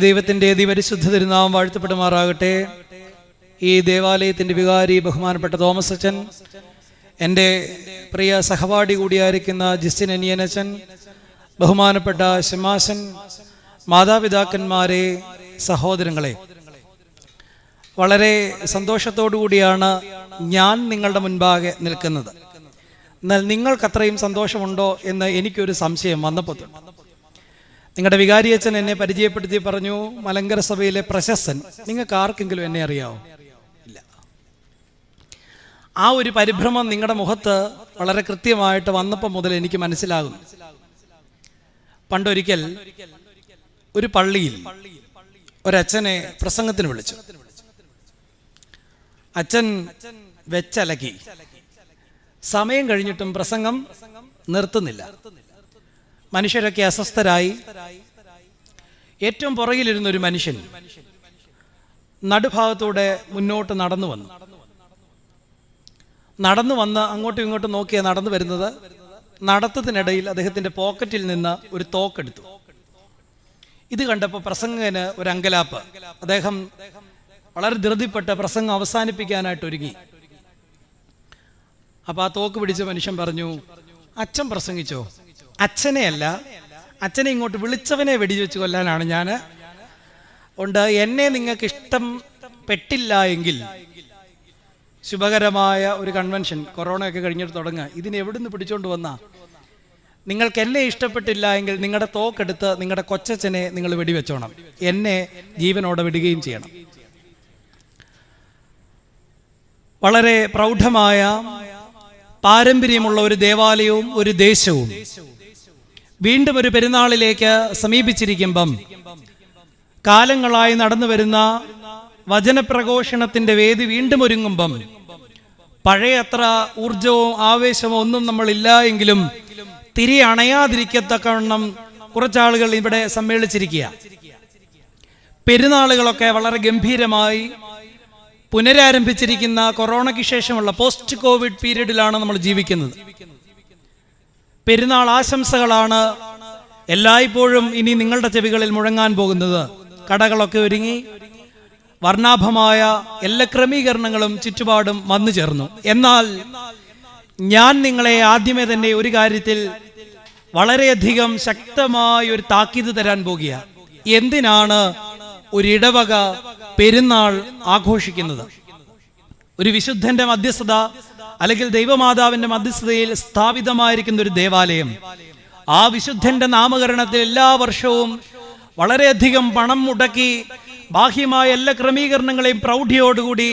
ദൈവത്തിൻ്റെ അതിപരിശുദ്ധ തിരുനാമം വാഴ്ത്തപ്പെടുമാറാകട്ടെ. ഈ ദേവാലയത്തിൻ്റെ വികാരി ബഹുമാനപ്പെട്ട തോമസ് അച്ഛൻ, എൻ്റെ പ്രിയ സഹപാഠി കൂടിയായിരിക്കുന്ന ജിസ്റ്റിൻ അനിയനച്ചൻ, ബഹുമാനപ്പെട്ട ശമാശൻ, മാതാപിതാക്കന്മാരെ, സഹോദരങ്ങളെ, വളരെ സന്തോഷത്തോടു കൂടിയാണ് ഞാൻ നിങ്ങളുടെ മുൻപാകെ നിൽക്കുന്നത്. എന്നാൽ നിങ്ങൾക്കത്രയും സന്തോഷമുണ്ടോ എന്ന് എനിക്കൊരു സംശയം വന്നപ്പോൾ. നിങ്ങളുടെ വികാരിയച്ഛൻ എന്നെ പരിചയപ്പെടുത്തി പറഞ്ഞു, മലങ്കര സഭയിലെ പ്രശസ്തൻ. നിങ്ങൾക്ക് ആർക്കെങ്കിലും എന്നെ അറിയാവോ? ഇല്ല. ആ ഒരു പരിഭ്രമം നിങ്ങളുടെ മുഖത്ത് വളരെ കൃത്യമായിട്ട് വന്നപ്പോൾ മുതൽ എനിക്ക് മനസ്സിലാകും. പണ്ടൊരിക്കൽ ഒരു പള്ളിയിൽ ഒരച്ഛനെ പ്രസംഗത്തിന് വിളിച്ചു. അച്ഛൻ വെച്ചലക്കി. സമയം കഴിഞ്ഞിട്ടും പ്രസംഗം നിർത്തുന്നില്ല. മനുഷ്യരൊക്കെ അസ്വസ്ഥരായി. ഏറ്റവും പുറകിലിരുന്നൊരു മനുഷ്യൻ നടുഭാഗത്തൂടെ മുന്നോട്ട് നടന്നു വന്ന് അങ്ങോട്ടും ഇങ്ങോട്ടും നോക്കിയാ നടന്നു വരുന്നത്. നടത്തത്തിനിടയിൽ അദ്ദേഹത്തിന്റെ പോക്കറ്റിൽ നിന്ന് ഒരു തോക്കെടുത്തു. ഇത് കണ്ടപ്പോൾ പ്രസംഗകന് ഒരു അങ്കലാപ്പ്. അദ്ദേഹം വളരെ ധൃതിപ്പെട്ട് പ്രസംഗം അവസാനിപ്പിക്കാനായിട്ട് ഒരുങ്ങി. അപ്പൊ ആ തോക്ക് പിടിച്ച മനുഷ്യൻ പറഞ്ഞു, അച്ഛൻ പ്രസംഗിച്ചോ? അച്ഛനെയല്ല, അച്ഛനെ ഇങ്ങോട്ട് വിളിച്ചവനെ വെടിവെച്ച് കൊല്ലാനാണ് ഞാൻ. ഉണ്ട്, എന്നെ നിങ്ങൾക്ക് ഇഷ്ടപ്പെട്ടില്ല എങ്കിൽ ശുഭകരമായ ഒരു കൺവെൻഷൻ കൊറോണയൊക്കെ കഴിഞ്ഞിട്ട് തുടങ്ങുക. ഇതിന് എവിടുന്ന് പിടിച്ചോണ്ട് വന്നാ? നിങ്ങൾക്ക് എന്നെ ഇഷ്ടപ്പെട്ടില്ല എങ്കിൽ നിങ്ങളുടെ തോക്കെടുത്ത് നിങ്ങളുടെ കൊച്ചച്ഛനെ നിങ്ങൾ വെടിവെച്ചോണം, എന്നെ ജീവനോടെ വിടുകയും ചെയ്യണം. വളരെ പ്രൗഢമായ പാരമ്പര്യമുള്ള ഒരു ദേവാലയവും ഒരു ദേശവും വീണ്ടും ഒരു പെരുന്നാളിലേക്ക് സമീപിച്ചിരിക്കുമ്പം കാലങ്ങളായി നടന്നു വരുന്ന വചനപ്രഘോഷണത്തിന്റെ വേദി വീണ്ടും ഒരുങ്ങുമ്പം പഴയ അത്ര ഊർജവും ആവേശമോ ഒന്നും നമ്മളില്ല എങ്കിലും തിരി അണയാതിരിക്കത്തക്കവണ്ണം കുറച്ചാളുകൾ ഇവിടെ സമ്മേളിച്ചിരിക്കുക. പെരുന്നാളുകളൊക്കെ വളരെ ഗംഭീരമായി പുനരാരംഭിച്ചിരിക്കുന്ന കൊറോണയ്ക്ക് ശേഷമുള്ള പോസ്റ്റ് കോവിഡ് പീരീഡിലാണ് നമ്മൾ ജീവിക്കുന്നത്. പെരുന്നാൾ ആശംസകളാണ് എല്ലായ്പ്പോഴും ഇനി നിങ്ങളുടെ ചെവികളിൽ മുഴങ്ങാൻ പോകുന്നത്. കടകളൊക്കെ ഒരുങ്ങി, വർണ്ണാഭമായ എല്ലാ ക്രമീകരണങ്ങളും ചുറ്റുപാടും വന്നു ചേർന്നു. എന്നാൽ ഞാൻ നിങ്ങളെ ആദ്യമേ തന്നെ ഒരു കാര്യത്തിൽ വളരെയധികം ശക്തമായ ഒരു താക്കീത് തരാൻ പോകുക. എന്തിനാണ് ഒരിടവക പെരുന്നാൾ ആഘോഷിക്കുന്നത്? ഒരു വിശുദ്ധന്റെ മധ്യസ്ഥത അല്ലെങ്കിൽ ദൈവമാതാവിന്റെ മധ്യസ്ഥതയിൽ സ്ഥാപിതമായിരിക്കുന്ന ഒരു ദേവാലയം, ആ വിശുദ്ധന്റെ നാമകരണത്തിൽ എല്ലാ വർഷവും വളരെയധികം പണം മുടക്കി ബാഹ്യമായ എല്ലാ ക്രമീകരണങ്ങളെയും പ്രൗഢിയോടുകൂടി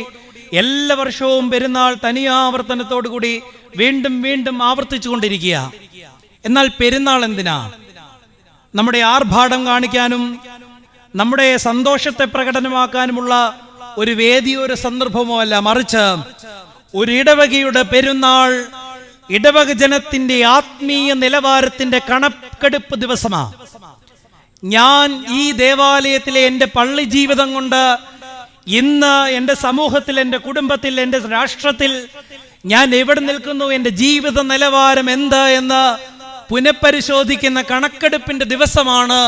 എല്ലാ വർഷവും പെരുന്നാൾ തനിയാവർത്തനത്തോടുകൂടി വീണ്ടും വീണ്ടും ആവർത്തിച്ചു കൊണ്ടിരിക്കുക. എന്നാൽ പെരുന്നാൾ എന്തിനാ? നമ്മുടെ ആർഭാടം കാണിക്കാനും നമ്മുടെ സന്തോഷത്തെ പ്രകടനമാക്കാനുമുള്ള ഒരു വേദിയോ ഒരു സന്ദർഭമോ അല്ല, മറിച്ച് ഒരു ഇടവകയുടെ പെരുന്നാൾ ഇടവക ജനത്തിന്റെ ആത്മീയ നിലവാരത്തിന്റെ കണക്കെടുപ്പ് ദിവസമാണ്. ഞാൻ ഈ ദേവാലയത്തിലെ എൻ്റെ പള്ളി ജീവിതം കൊണ്ട് ഇന്ന് എൻ്റെ സമൂഹത്തിൽ, എൻ്റെ കുടുംബത്തിൽ, എൻ്റെ രാഷ്ട്രത്തിൽ ഞാൻ എവിടെ നിൽക്കുന്നു, എൻ്റെ ജീവിത നിലവാരം എന്താ എന്ന് പുനഃപരിശോധിക്കുന്ന കണക്കെടുപ്പിന്റെ ദിവസമാണ്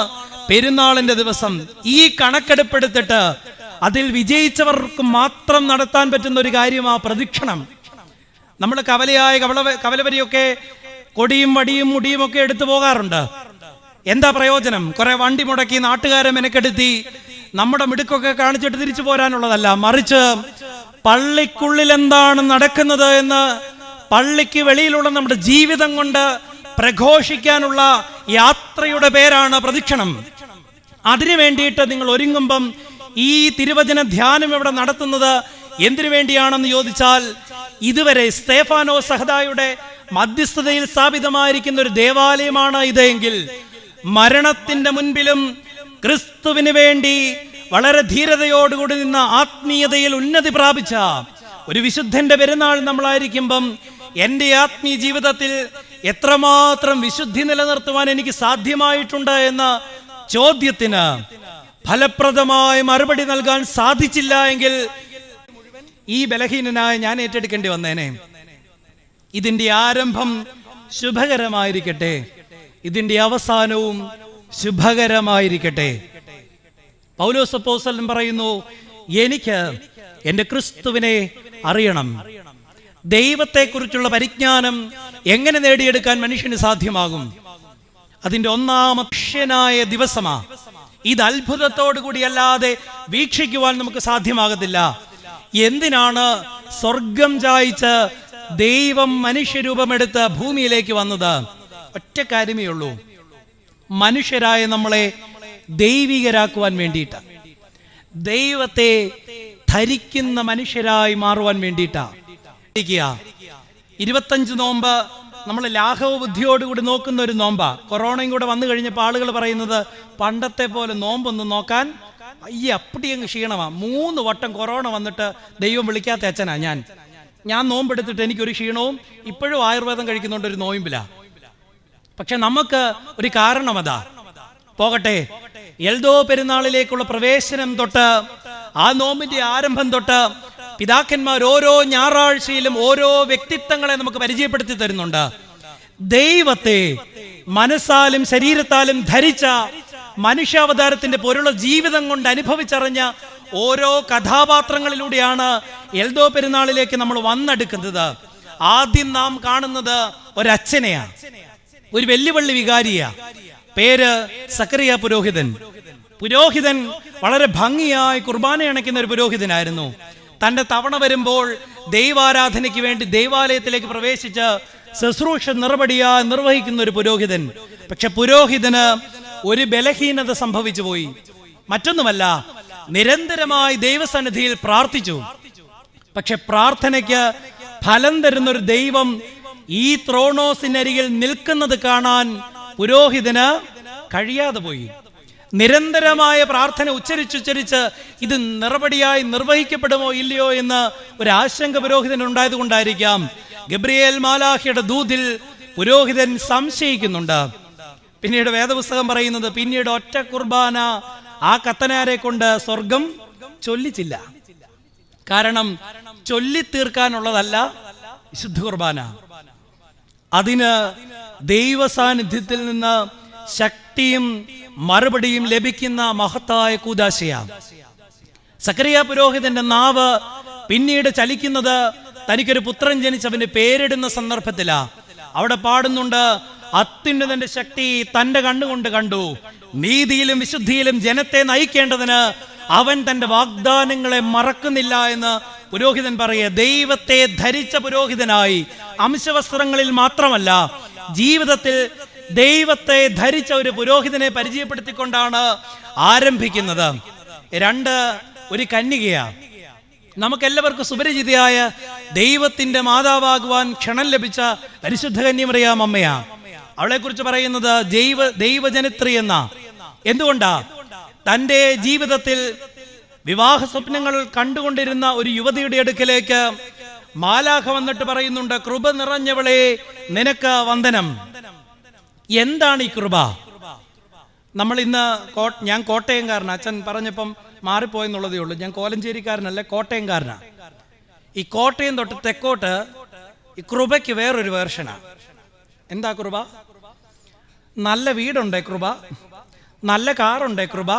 പെരുന്നാളിന്റെ ദിവസം. ഈ കണക്കെടുപ്പെടുത്തിട്ട് അതിൽ വിജയിച്ചവർക്ക് മാത്രം നടത്താൻ പറ്റുന്ന ഒരു കാര്യമാണ് പ്രദക്ഷിണം. നമ്മൾ കവലവരിയൊക്കെ കൊടിയും വടിയും മുടിയും ഒക്കെ എടുത്തു പോകാറുണ്ട്. എന്താ പ്രയോജനം? കുറെ വണ്ടി മുടക്കി നാട്ടുകാരെ മെനക്കെടുത്തി നമ്മുടെ മിടുക്കൊക്കെ കാണിച്ചിട്ട് തിരിച്ചു പോരാനുള്ളതല്ല, മറിച്ച് പള്ളിക്കുള്ളിൽ എന്താണ് നടക്കുന്നത് എന്ന് പള്ളിക്ക് വെളിയിലുള്ള നമ്മുടെ ജീവിതം കൊണ്ട് പ്രഘോഷിക്കാനുള്ള യാത്രയുടെ പേരാണ് പ്രദക്ഷിണം. അതിനു വേണ്ടിയിട്ട് നിങ്ങൾ ഒരുങ്ങുമ്പം ഈ തിരുവചന ധ്യാനം ഇവിടെ നടത്തുന്നത് എന്തിനു വേണ്ടിയാണെന്ന് ചോദിച്ചാൽ, ഇതുവരെ സ്തേഫാനോ സഹദായുടെ മധ്യസ്ഥതയിൽ സ്ഥാപിതമായിരിക്കുന്ന ഒരു ദേവാലയമാണ് ഇതെങ്കിൽ, മരണത്തിന്റെ മുൻപിലും ക്രിസ്തുവിന് വേണ്ടി വളരെ ധീരതയോടുകൂടി നിന്ന ആത്മീയതയിൽ ഉന്നതി പ്രാപിച്ച ഒരു വിശുദ്ധന്റെ പെരുന്നാൾ നമ്മളായിരിക്കുമ്പം എൻ്റെ ആത്മീയ ജീവിതത്തിൽ എത്രമാത്രം വിശുദ്ധി നിലനിർത്തുവാൻ എനിക്ക് സാധ്യമായിട്ടുണ്ട് എന്ന ചോദ്യത്തിന് ഫലപ്രദമായ മറുപടി നൽകാൻ സാധിച്ചില്ല എങ്കിൽ ഈ ബലഹീനനായ ഞാൻ ഏറ്റെടുക്കേണ്ടി വന്നേനെ. ഇതിന്റെ ആരംഭം ശുഭകരമായിരിക്കട്ടെ, ഇതിന്റെ അവസാനവും ശുഭകരമായിരിക്കട്ടെ. പൗലോസ് അപ്പോസ്തലൻ പറയുന്നു, എനിക്ക് എൻ്റെ ക്രിസ്തുവിനെ അറിയണം. ദൈവത്തെക്കുറിച്ചുള്ള പരിജ്ഞാനം എങ്ങനെ നേടിയെടുക്കാൻ മനുഷ്യന് സാധ്യമാകും? അതിൻ്റെ ഒന്നാമത്തെ ദിവസമാ. ഇത് അത്ഭുതത്തോടു കൂടിയല്ലാതെ വീക്ഷിക്കുവാൻ നമുക്ക് സാധ്യമാകത്തില്ല. എന്തിനാണ് സ്വർഗം ചായ്ച്ച് ദൈവം മനുഷ്യരൂപമെടുത്ത് ഭൂമിയിലേക്ക് വന്നത്? ഒറ്റ കാര്യമേ ഉള്ളൂ, മനുഷ്യരായ നമ്മളെ ദൈവികരാക്കുവാൻ വേണ്ടിയിട്ടാ, ദൈവത്തെ ധരിക്കുന്ന മനുഷ്യരായി മാറുവാൻ വേണ്ടിയിട്ടാ. 25 നോമ്പ് നമ്മൾ ലാഘവ ബുദ്ധിയോടുകൂടി നോക്കുന്ന ഒരു നോമ്പാ. കൊറോണയും കൂടെ വന്നു കഴിഞ്ഞപ്പോൾ ആളുകൾ പറയുന്നത്, പണ്ടത്തെ പോലെ നോമ്പൊന്നും നോക്കാൻ അപ്പടി അങ്ങ് ക്ഷീണമാ. 3 വട്ടം കൊറോണ വന്നിട്ട് ദൈവം വിളിക്കാത്ത അച്ഛനാ ഞാൻ നോമ്പെടുത്തിട്ട് എനിക്കൊരു ക്ഷീണവും. ഇപ്പോഴും ആയുർവേദം കഴിക്കുന്നുണ്ട് ഒരു നോയമ്പില. പക്ഷെ നമുക്ക് ഒരു കാരണം അതാ. പോകട്ടെ, എൽദോ പെരുന്നാളിലേക്കുള്ള പ്രവേശനം തൊട്ട്, ആ നോമ്പിന്റെ ആരംഭം തൊട്ട് പിതാക്കന്മാർ ഓരോ ഞായറാഴ്ചയിലും ഓരോ വ്യക്തിത്വങ്ങളെ നമുക്ക് പരിചയപ്പെടുത്തി തരുന്നുണ്ട്. ദൈവത്തെ മനസ്സാലും ശരീരത്താലും ധരിച്ച, മനുഷ്യാവതാരത്തിന്റെ പൊരുള ജീവിതം കൊണ്ട് അനുഭവിച്ചറിഞ്ഞ ഓരോ കഥാപാത്രങ്ങളിലൂടെയാണ് എൽദോ പെരുന്നാളിലേക്ക് നമ്മൾ വന്നെടുക്കുന്നത്. ആദ്യം നാം കാണുന്നത് ഒരച്ഛനെയാണ്, ഒരു വെല്ലുവിളി വികാരിയാ. പേര് സക്കറിയ പുരോഹിതൻ. പുരോഹിതൻ വളരെ ഭംഗിയായി കുർബാന അണയ്ക്കുന്ന ഒരു പുരോഹിതനായിരുന്നു. തന്റെ തവണ വരുമ്പോൾ ദൈവാരാധനയ്ക്ക് വേണ്ടി ദൈവാലയത്തിലേക്ക് പ്രവേശിച്ച് ശുശ്രൂഷ നിറപടിയായി നിർവഹിക്കുന്ന ഒരു പുരോഹിതൻ. പക്ഷെ പുരോഹിതന് ഒരു ബലഹീനത സംഭവിച്ചു പോയി. മറ്റൊന്നുമല്ല, നിരന്തരമായി ദൈവസന്നിധിയിൽ പ്രാർത്ഥിച്ചു. പക്ഷെ പ്രാർത്ഥനയ്ക്ക് ഫലം തരുന്നൊരു ദൈവം ഈ ത്രോണോസിനരികിൽ നിൽക്കുന്നത് കാണാൻ പുരോഹിതന് കഴിയാതെ പോയി. നിരന്തരമായ പ്രാർത്ഥന ഉച്ചരിച്ച് ഇത് നിറപടിയായി നിർവഹിക്കപ്പെടുമോ ഇല്ലയോ എന്ന് ഒരു ആശങ്ക പുരോഹിതൻ ഉണ്ടായത് കൊണ്ടായിരിക്കാം ഗബ്രിയേൽ മാലാഖയുടെ ദൂതിൽ പുരോഹിതൻ സംശയിക്കുന്നുണ്ട്. പിന്നീട് വേദപുസ്തകം പറയുന്നത്, പിന്നീട് ഒറ്റ കുർബാന ആ കത്തനാരെ കൊണ്ട് സ്വർഗം ചൊല്ലിച്ചില്ല. കാരണം ചൊല്ലിത്തീർക്കാനുള്ളതല്ല വിശുദ്ധ കുർബാന. അതിന് ദൈവസാന്നിധ്യത്തിൽ നിന്ന് ശക്തിയും മറുപടിയും ലഭിക്കുന്ന മഹത്തായ കൂദാശയാണ്. സക്കറിയ പുരോഹിതന്റെ നാവ് പിന്നീട് ചലിക്കുന്നത് തനിക്കൊരു പുത്രൻ ജനിച്ചവന് പേരിടുന്ന സന്ദർഭത്തിലാ. അവിടെ പാടുന്നുണ്ട്, അത്യുന്നതന്റെ ശക്തി തന്റെ കണ്ണുകൊണ്ട് കണ്ടു, നീതിയിലും വിശുദ്ധിയിലും ജനത്തെ നയിക്കേണ്ടതിന് അവൻ തന്റെ വാഗ്ദാനങ്ങളെ മറക്കുന്നില്ല എന്ന് പുരോഹിതൻ പറയേ. ദൈവത്തെ ധരിച്ച പുരോഹിതനായി അംശവസ്ത്രങ്ങളിൽ മാത്രമല്ല, ജീവിതത്തിൽ ദൈവത്തെ ധരിച്ച ഒരു പുരോഹിതനെ പരിചയപ്പെടുത്തിക്കൊണ്ടാണ് ആരംഭിക്കുന്നത്. 2 ഒരു കന്യകയാ. നമുക്കെല്ലാവർക്കും സുപരിചിതയായ ദൈവത്തിന്റെ മാതാവാകുവാൻ ക്ഷണം ലഭിച്ച പരിശുദ്ധ കന്യമറിയാം അമ്മയാ. അവളെ കുറിച്ച് പറയുന്നത് ദൈവജനത്രി എന്ന. എന്തുകൊണ്ടാ? തൻ്റെ ജീവിതത്തിൽ വിവാഹ സ്വപ്നങ്ങൾ കണ്ടുകൊണ്ടിരുന്ന ഒരു യുവതിയുടെ അടുക്കലേക്ക് മാലാഖ വന്നിട്ട് പറയുന്നുണ്ട്, കൃപ നിറഞ്ഞവളെ നിനക്ക് വന്ദനം. എന്താണ് ഈ കൃപ? നമ്മൾ ഇന്ന് ഞാൻ കോട്ടയംകാരനാ. അച്ഛൻ പറഞ്ഞപ്പം മാറിപ്പോയെന്നുള്ളതേ ഉള്ളൂ. ഞാൻ കോലഞ്ചേരിക്കാരനല്ല, കോട്ടയംകാരനാ. ഈ കോട്ടയം തൊട്ട് തെക്കോട്ട് ഈ കൃപയ്ക്ക് വേറൊരു വേർഷനാ. എന്താ കൃപ? നല്ല വീടുണ്ടേ കൃപ, നല്ല കാറുണ്ടേ കൃപ,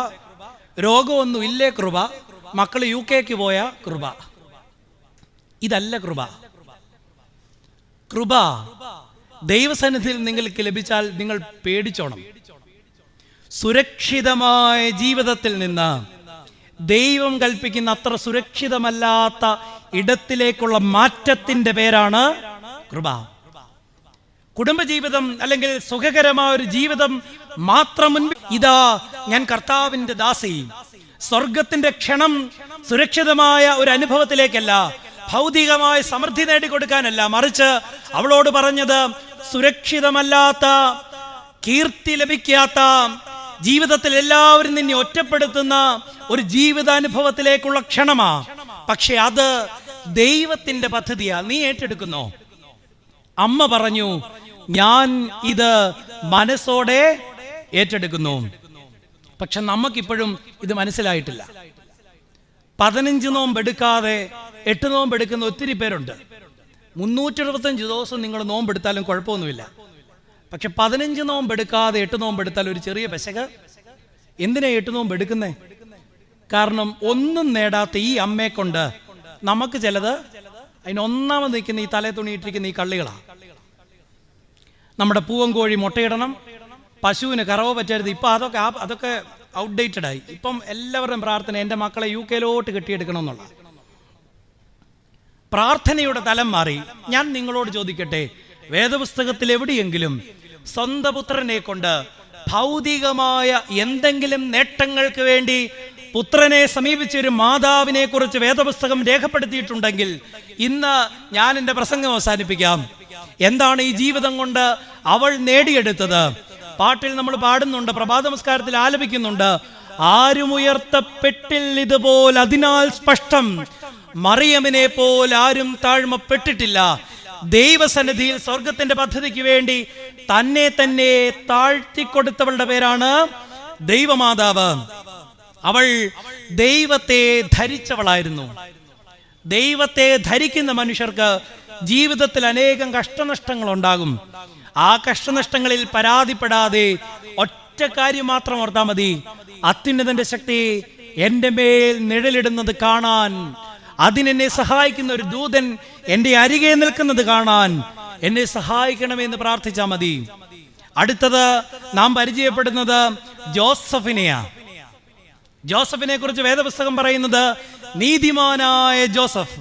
രോഗമൊന്നും ഇല്ലേ കൃപ, മക്കൾ UK പോയ കൃപ. ഇതല്ല കൃപ. കൃപ ദൈവസന്നിധിയിൽ നിങ്ങൾക്ക് ലഭിച്ചാൽ നിങ്ങൾ പേടിച്ചോണം. സുരക്ഷിതമായ ജീവിതത്തിൽ നിന്ന് ദൈവം കൽപ്പിക്കുന്ന അത്ര സുരക്ഷിതമല്ലാത്ത ഇടത്തിലേക്കുള്ള മാറ്റത്തിന്റെ പേരാണ് കൃപ. കുടുംബജീവിതം അല്ലെങ്കിൽ സുഖകരമായ ഒരു ജീവിതം മാത്രം മുൻപിൽ, ഇതാ ഞാൻ കർത്താവിന്റെ ദാസി. സ്വർഗത്തിന്റെ ക്ഷണം സുരക്ഷിതമായ ഒരു അനുഭവത്തിലേക്കല്ല, ഭൗതികമായ സമൃദ്ധി നേടിക്കൊടുക്കാനല്ല, മറിച്ച് അവളോട് പറഞ്ഞത് സുരക്ഷിതമല്ലാത്ത, കീർത്തി ലഭിക്കാത്ത, ജീവിതത്തിൽ എല്ലാവരും നിന്നെ ഒറ്റപ്പെടുത്തുന്ന ഒരു ജീവിതാനുഭവത്തിലേക്കുള്ള ക്ഷണമാ. പക്ഷെ അത് ദൈവത്തിന്റെ പദ്ധതിയാ. നീ ഏറ്റെടുക്കുന്നോ? അമ്മ പറഞ്ഞു, ഞാൻ ഇത് മനസ്സോടെ ഏറ്റെടുക്കുന്നു. പക്ഷെ നമുക്കിപ്പോഴും ഇത് മനസ്സിലായിട്ടില്ല. 15 നോമ്പെടുക്കാതെ 8 നോമ്പെടുക്കുന്ന ഒത്തിരി പേരുണ്ട്. 365 ദിവസം നിങ്ങൾ നോമ്പെടുത്താലും കുഴപ്പമൊന്നുമില്ല. പക്ഷെ 15 നോമ്പെടുക്കാതെ 8 നോമ്പെടുത്താൽ ഒരു ചെറിയ പെശക്. എന്തിനാ 8 നോമ്പെടുക്കുന്നേ? കാരണം ഒന്നും നേടാത്ത ഈ അമ്മയെ കൊണ്ട് നമുക്ക് ചിലത് അതിനൊന്നാമത് നിൽക്കുന്ന ഈ തലേ തുണിയിട്ടിരിക്കുന്ന ഈ കള്ളികളാണ്. നമ്മുടെ പൂവൻ കോഴി മുട്ടയിടണം, പശുവിന് കറവ പറ്റരുത്. ഇപ്പം അതൊക്കെ ഔട്ട്ഡേറ്റഡ് ആയി. ഇപ്പം എല്ലാവരുടെയും പ്രാർത്ഥന എൻ്റെ മക്കളെ UK കെട്ടിയെടുക്കണം എന്നുള്ള പ്രാർത്ഥനയുടെ തലം മാറി. ഞാൻ നിങ്ങളോട് ചോദിക്കട്ടെ, വേദപുസ്തകത്തിൽ എവിടെയെങ്കിലും സ്വന്തം പുത്രനെ കൊണ്ട് ഭൗതികമായ എന്തെങ്കിലും നേട്ടങ്ങൾക്ക് വേണ്ടി പുത്രനെ സമീപിച്ച ഒരു മാതാവിനെ കുറിച്ച് വേദപുസ്തകം രേഖപ്പെടുത്തിയിട്ടുണ്ടെങ്കിൽ ഇന്ന് ഞാൻ എൻ്റെ പ്രസംഗം അവസാനിപ്പിക്കാം. എന്താണ് ഈ ജീവിതം കൊണ്ട് അവൾ നേടിയെടുത്തത്? പാട്ടിൽ നമ്മൾ പാടുന്നുണ്ട്, പ്രഭാത നമസ്കാരത്തിൽ ആലപിക്കുന്നുണ്ട്, ആരും ഉയർത്തപ്പെട്ടില്ല ഇതുപോൽ അതിനാൽ സ്പഷ്ടം, മറിയമിനെ പോൽ ആരും താഴ്മപ്പെട്ടിട്ടില്ല. ദൈവസന്നിധിയിൽ സ്വർഗത്തിന്റെ പദ്ധതിക്ക് വേണ്ടി തന്നെ തന്നെ താഴ്ത്തിക്കൊടുത്തവളുടെ പേരാണ് ദൈവമാതാവ്. അവൾ ദൈവത്തെ ധരിച്ചവളായിരുന്നു. ദൈവത്തെ ധരിക്കുന്ന മനുഷ്യർക്ക് ജീവിതത്തിൽ അനേകം കഷ്ടനഷ്ടങ്ങൾ ഉണ്ടാകും. ആ കഷ്ടനഷ്ടങ്ങളിൽ പരാതിപ്പെടാതെ ഒറ്റ കാര്യം മാത്രം ഓർത്താൽ മതി, അത്യുന്നതന്റെ ശക്തി എൻ്റെ മേൽ നിഴലിടുന്നത് കാണാൻ, അതിനെന്നെ സഹായിക്കുന്ന ഒരു ദൂതൻ എൻ്റെ അരികെ നിൽക്കുന്നത് കാണാൻ എന്നെ സഹായിക്കണമെന്ന് പ്രാർത്ഥിച്ചാൽ മതി. അടുത്തത് നാം പരിചയപ്പെടുന്നത് ജോസഫിനെയാ. ജോസഫിനെ കുറിച്ച് വേദപുസ്തകം പറയുന്നത് നീതിമാനായ ജോസഫ്.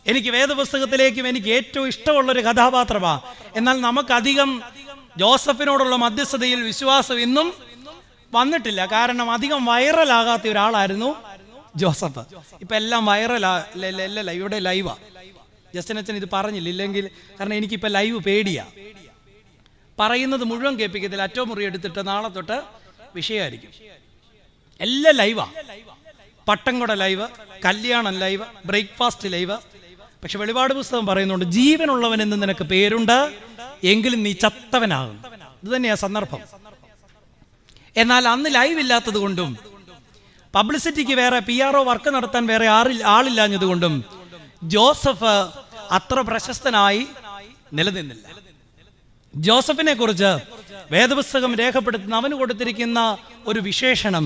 എനിക്ക് വേദപുസ്തകത്തിലേക്കും എനിക്ക് ഏറ്റവും ഇഷ്ടമുള്ളൊരു കഥാപാത്രമാണ്. എന്നാൽ നമുക്കധികം ജോസഫിനോടുള്ള മധ്യസ്ഥതയിൽ വിശ്വാസം ഇന്നും വന്നിട്ടില്ല. കാരണം അധികം വൈറലാകാത്ത ഒരാളായിരുന്നു ജോസഫ്. ഇപ്പം എല്ലാം വൈറലല്ല, ഇവിടെ ലൈവാ. ജസ്റ്റിനച്ഛൻ ഇത് പറഞ്ഞില്ല, ഇല്ലെങ്കിൽ കാരണം എനിക്കിപ്പോൾ ലൈവ് പേടിയാ. പറയുന്നത് മുഴുവൻ കേൾപ്പിക്കത്തില്ല, അറ്റോ മുറി എടുത്തിട്ട് നാളെ തൊട്ട് വിഷയമായിരിക്കും. എല്ലാം ലൈവാ. പട്ടംകൊട ലൈവ്, കല്യാണം ലൈവ്, ബ്രേക്ക്ഫാസ്റ്റ് ലൈവ്. പക്ഷെ വെളിപാട് പുസ്തകം പറയുന്നുണ്ട്, ജീവനുള്ളവനെന്ന് നിനക്ക് പേരുണ്ട്, എങ്കിലും നീ ചത്തവനാകും. ഇത് തന്നെയാ സന്ദർഭം. എന്നാൽ അന്ന് ലൈവ് ഇല്ലാത്തത് കൊണ്ടും പബ്ലിസിറ്റിക്ക് വേറെ PRO വർക്ക് നടത്താൻ വേറെ ആളില്ലാഞ്ഞത് കൊണ്ടും ജോസഫ് അത്ര പ്രശസ്തനായി നിലനിന്നില്ല. ജോസഫിനെ കുറിച്ച് വേദപുസ്തകം രേഖപ്പെടുത്തുന്ന അവന് കൊടുത്തിരിക്കുന്ന ഒരു വിശേഷണം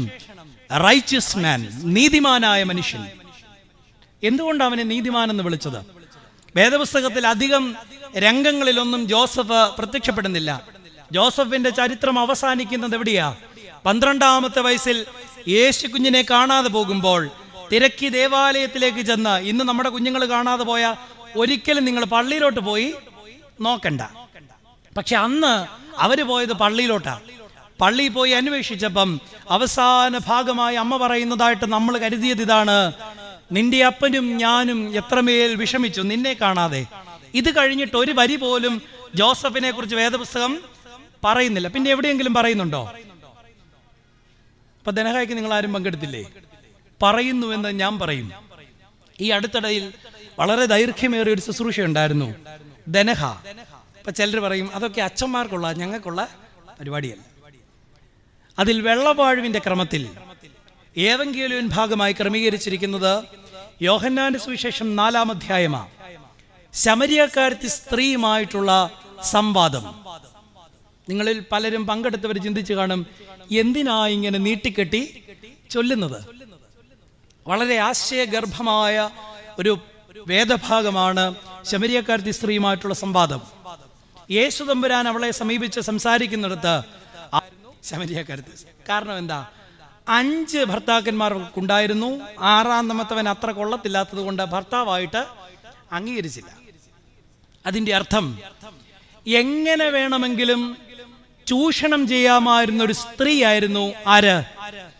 റൈച്ചസ് മാൻ, നീതിമാനായ മനുഷ്യൻ. എന്തുകൊണ്ട് അവനെ നീതിമാൻ എന്ന് വിളിച്ചത്? വേദപുസ്തകത്തിൽ അധികം രംഗങ്ങളിലൊന്നും ജോസഫ് പ്രത്യക്ഷപ്പെടുന്നില്ല. ജോസഫിന്റെ ചരിത്രം അവസാനിക്കുന്നത് എവിടെയാ? 12-ാമത്തെ വയസ്സിൽ യേശു കുഞ്ഞിനെ കാണാതെ പോകുമ്പോൾ തിരക്കി ദേവാലയത്തിലേക്ക് ചെന്ന്, ഇന്ന് നമ്മുടെ കുഞ്ഞുങ്ങൾ കാണാതെ പോയ ഒരിക്കലും നിങ്ങൾ പള്ളിയിലോട്ട് പോയി നോക്കണ്ട. പക്ഷെ അന്ന് അവര് പോയത് പള്ളിയിലോട്ടാണ്. പള്ളിയിൽ പോയി അന്വേഷിച്ചപ്പം അവസാന ഭാഗമായി അമ്മ പറയുന്നതായിട്ട് നമ്മൾ കരുതിയത് ഇതാണ്: നിന്റെ അപ്പനും ഞാനും എത്രമേൽ വിഷമിച്ചു നിന്നെ കാണാതെ. ഇത് കഴിഞ്ഞിട്ട് ഒരു വരി പോലും ജോസഫിനെ കുറിച്ച് വേദപുസ്തകം പറയുന്നില്ല. പിന്നെ എവിടെയെങ്കിലും പറയുന്നുണ്ടോ? അപ്പൊ ദനഹായ്ക്ക് നിങ്ങൾ ആരും പങ്കെടുത്തില്ലേ? പറയുന്നുവെന്ന് ഞാൻ പറയും. ഈ അടുത്തിടയിൽ വളരെ ദൈർഘ്യമേറിയ ഒരു ശുശ്രൂഷ ഉണ്ടായിരുന്നു, ദനഹ. ഇപ്പൊ ചിലർ പറയും അതൊക്കെ അച്ഛന്മാർക്കുള്ള, ഞങ്ങൾക്കുള്ള പരിപാടിയല്ല. അതിൽ വെള്ളവാഴുവിന്റെ ക്രമത്തിൽ ഏവങ്കേലിയൻ ഭാഗമായി ക്രമീകരിച്ചിരിക്കുന്നത് യോഹന്നാന്റെ സുവിശേഷം 4-ാം അധ്യായമാണ്. ശമരിയക്കാരത്തി സ്ത്രീയുമായിട്ടുള്ള സംവാദം. നിങ്ങളിൽ പലരും പങ്കെടുത്തവർ ചിന്തിച്ചു കാണും, എന്തിനാ ഇങ്ങനെ നീട്ടിക്കെട്ടി ചൊല്ലുന്നത്? വളരെ ആശയഗർഭമായ ഒരു വേദഭാഗമാണ് ശമരിയക്കാരത്തി സ്ത്രീയുമായിട്ടുള്ള സംവാദം. യേശു തമ്പുരാൻ അവളെ സമീപിച്ച് സംസാരിക്കുന്നിടത്ത് ശമരിയക്കാരത്തി, കാരണം എന്താ? 5 ഭർത്താക്കന്മാർക്കുണ്ടായിരുന്നു. 6-ാമത്തവൻ അത്ര കൊള്ളത്തില്ലാത്തത് കൊണ്ട് ഭർത്താവായിട്ട് അംഗീകരിച്ചില്ല. അതിന്റെ അർത്ഥം എങ്ങനെ വേണമെങ്കിലും ചൂഷണം ചെയ്യാമായിരുന്ന ഒരു സ്ത്രീ ആയിരുന്നു ആര്?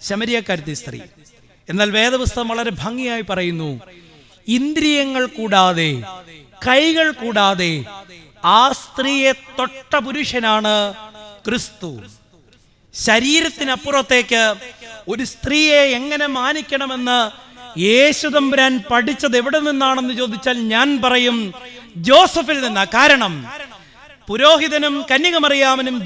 ശമരിയക്കാരത്തി സ്ത്രീ. എന്നാൽ വേദപുസ്തകം വളരെ ഭംഗിയായി പറയുന്നു, ഇന്ദ്രിയങ്ങൾ കൂടാതെ, കൈകൾ കൂടാതെ ആ സ്ത്രീയെ തൊട്ട പുരുഷനാണ് ക്രിസ്തു. ശരീരത്തിനപ്പുറത്തേക്ക് ഒരു സ്ത്രീയെ എങ്ങനെ മാനിക്കണമെന്ന് യേശുതമ്പുരാൻ പഠിച്ചത് എവിടെ നിന്നാണെന്ന് ചോദിച്ചാൽ ഞാൻ പറയും ജോസഫിൽ നിന്നാ. കാരണം പുരോഹിതനും കന്യകമറിയാമനും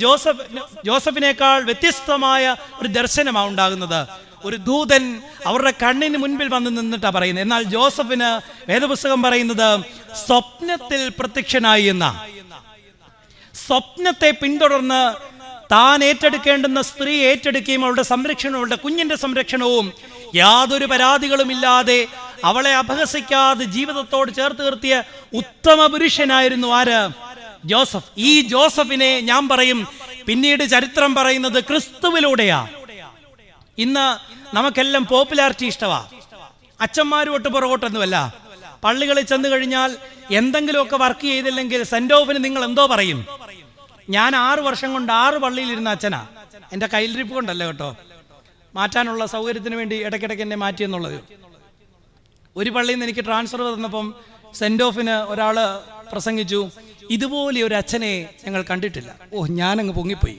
ജോസഫിനേക്കാൾ വ്യത്യസ്തമായ ഒരു ദർശനമാണ് ഉണ്ടാകുന്നത്. ഒരു ദൂതൻ അവരുടെ കണ്ണിന് മുൻപിൽ വന്ന് നിന്നിട്ടാ പറയുന്നത്. എന്നാൽ ജോസഫിന് വേദപുസ്തകം പറയുന്നത് സ്വപ്നത്തിൽ പ്രത്യക്ഷനായി എന്ന. സ്വപ്നത്തെ പിന്തുടർന്ന് താൻ ഏറ്റെടുക്കേണ്ടുന്ന സ്ത്രീ ഏറ്റെടുക്കുകയും അവളുടെ സംരക്ഷണവും അവളുടെ കുഞ്ഞിന്റെ സംരക്ഷണവും യാതൊരു പരാതികളുമില്ലാതെ അവളെ അപഹസിക്കാതെ ജീവിതത്തോട് ചേർത്ത് നിർത്തിയ ഉത്തമ പുരുഷനായിരുന്നു ആര്? ജോസഫ്. ഈ ജോസഫിനെ ഞാൻ പറയും പിന്നീട് ചരിത്രം പറയുന്നത് ക്രിസ്തുവിലൂടെയാ. ഇന്ന് നമുക്കെല്ലാം പോപ്പുലാരിറ്റി ഇഷ്ടമാ. അച്ഛന്മാരും ഒട്ട് പുറകോട്ടൊന്നുമല്ല. പള്ളികളിൽ ചെന്ന് കഴിഞ്ഞാൽ എന്തെങ്കിലുമൊക്കെ വർക്ക് ചെയ്തില്ലെങ്കിൽ സെന്റ് ഓഫിന് നിങ്ങൾ എന്തോ പറയും. ഞാൻ 6 വർഷം കൊണ്ട് 6 പള്ളിയിലിരുന്ന അച്ഛനാ. എൻ്റെ കയ്യിലിരിപ്പ് കൊണ്ടല്ല കേട്ടോ, മാറ്റാനുള്ള സൗകര്യത്തിന് വേണ്ടി ഇടയ്ക്കിടയ്ക്ക് എന്നെ മാറ്റിയെന്നുള്ളത്. ഒരു പള്ളിയിൽ നിന്ന് എനിക്ക് ട്രാൻസ്ഫർ തന്നപ്പം സെന്റ് ഓഫിന് ഒരാൾ പ്രസംഗിച്ചു, ഇതുപോലെ ഒരു അച്ഛനെ ഞങ്ങൾ കണ്ടിട്ടില്ല. ഞാനങ്ങ് പൊങ്ങിപ്പോയി.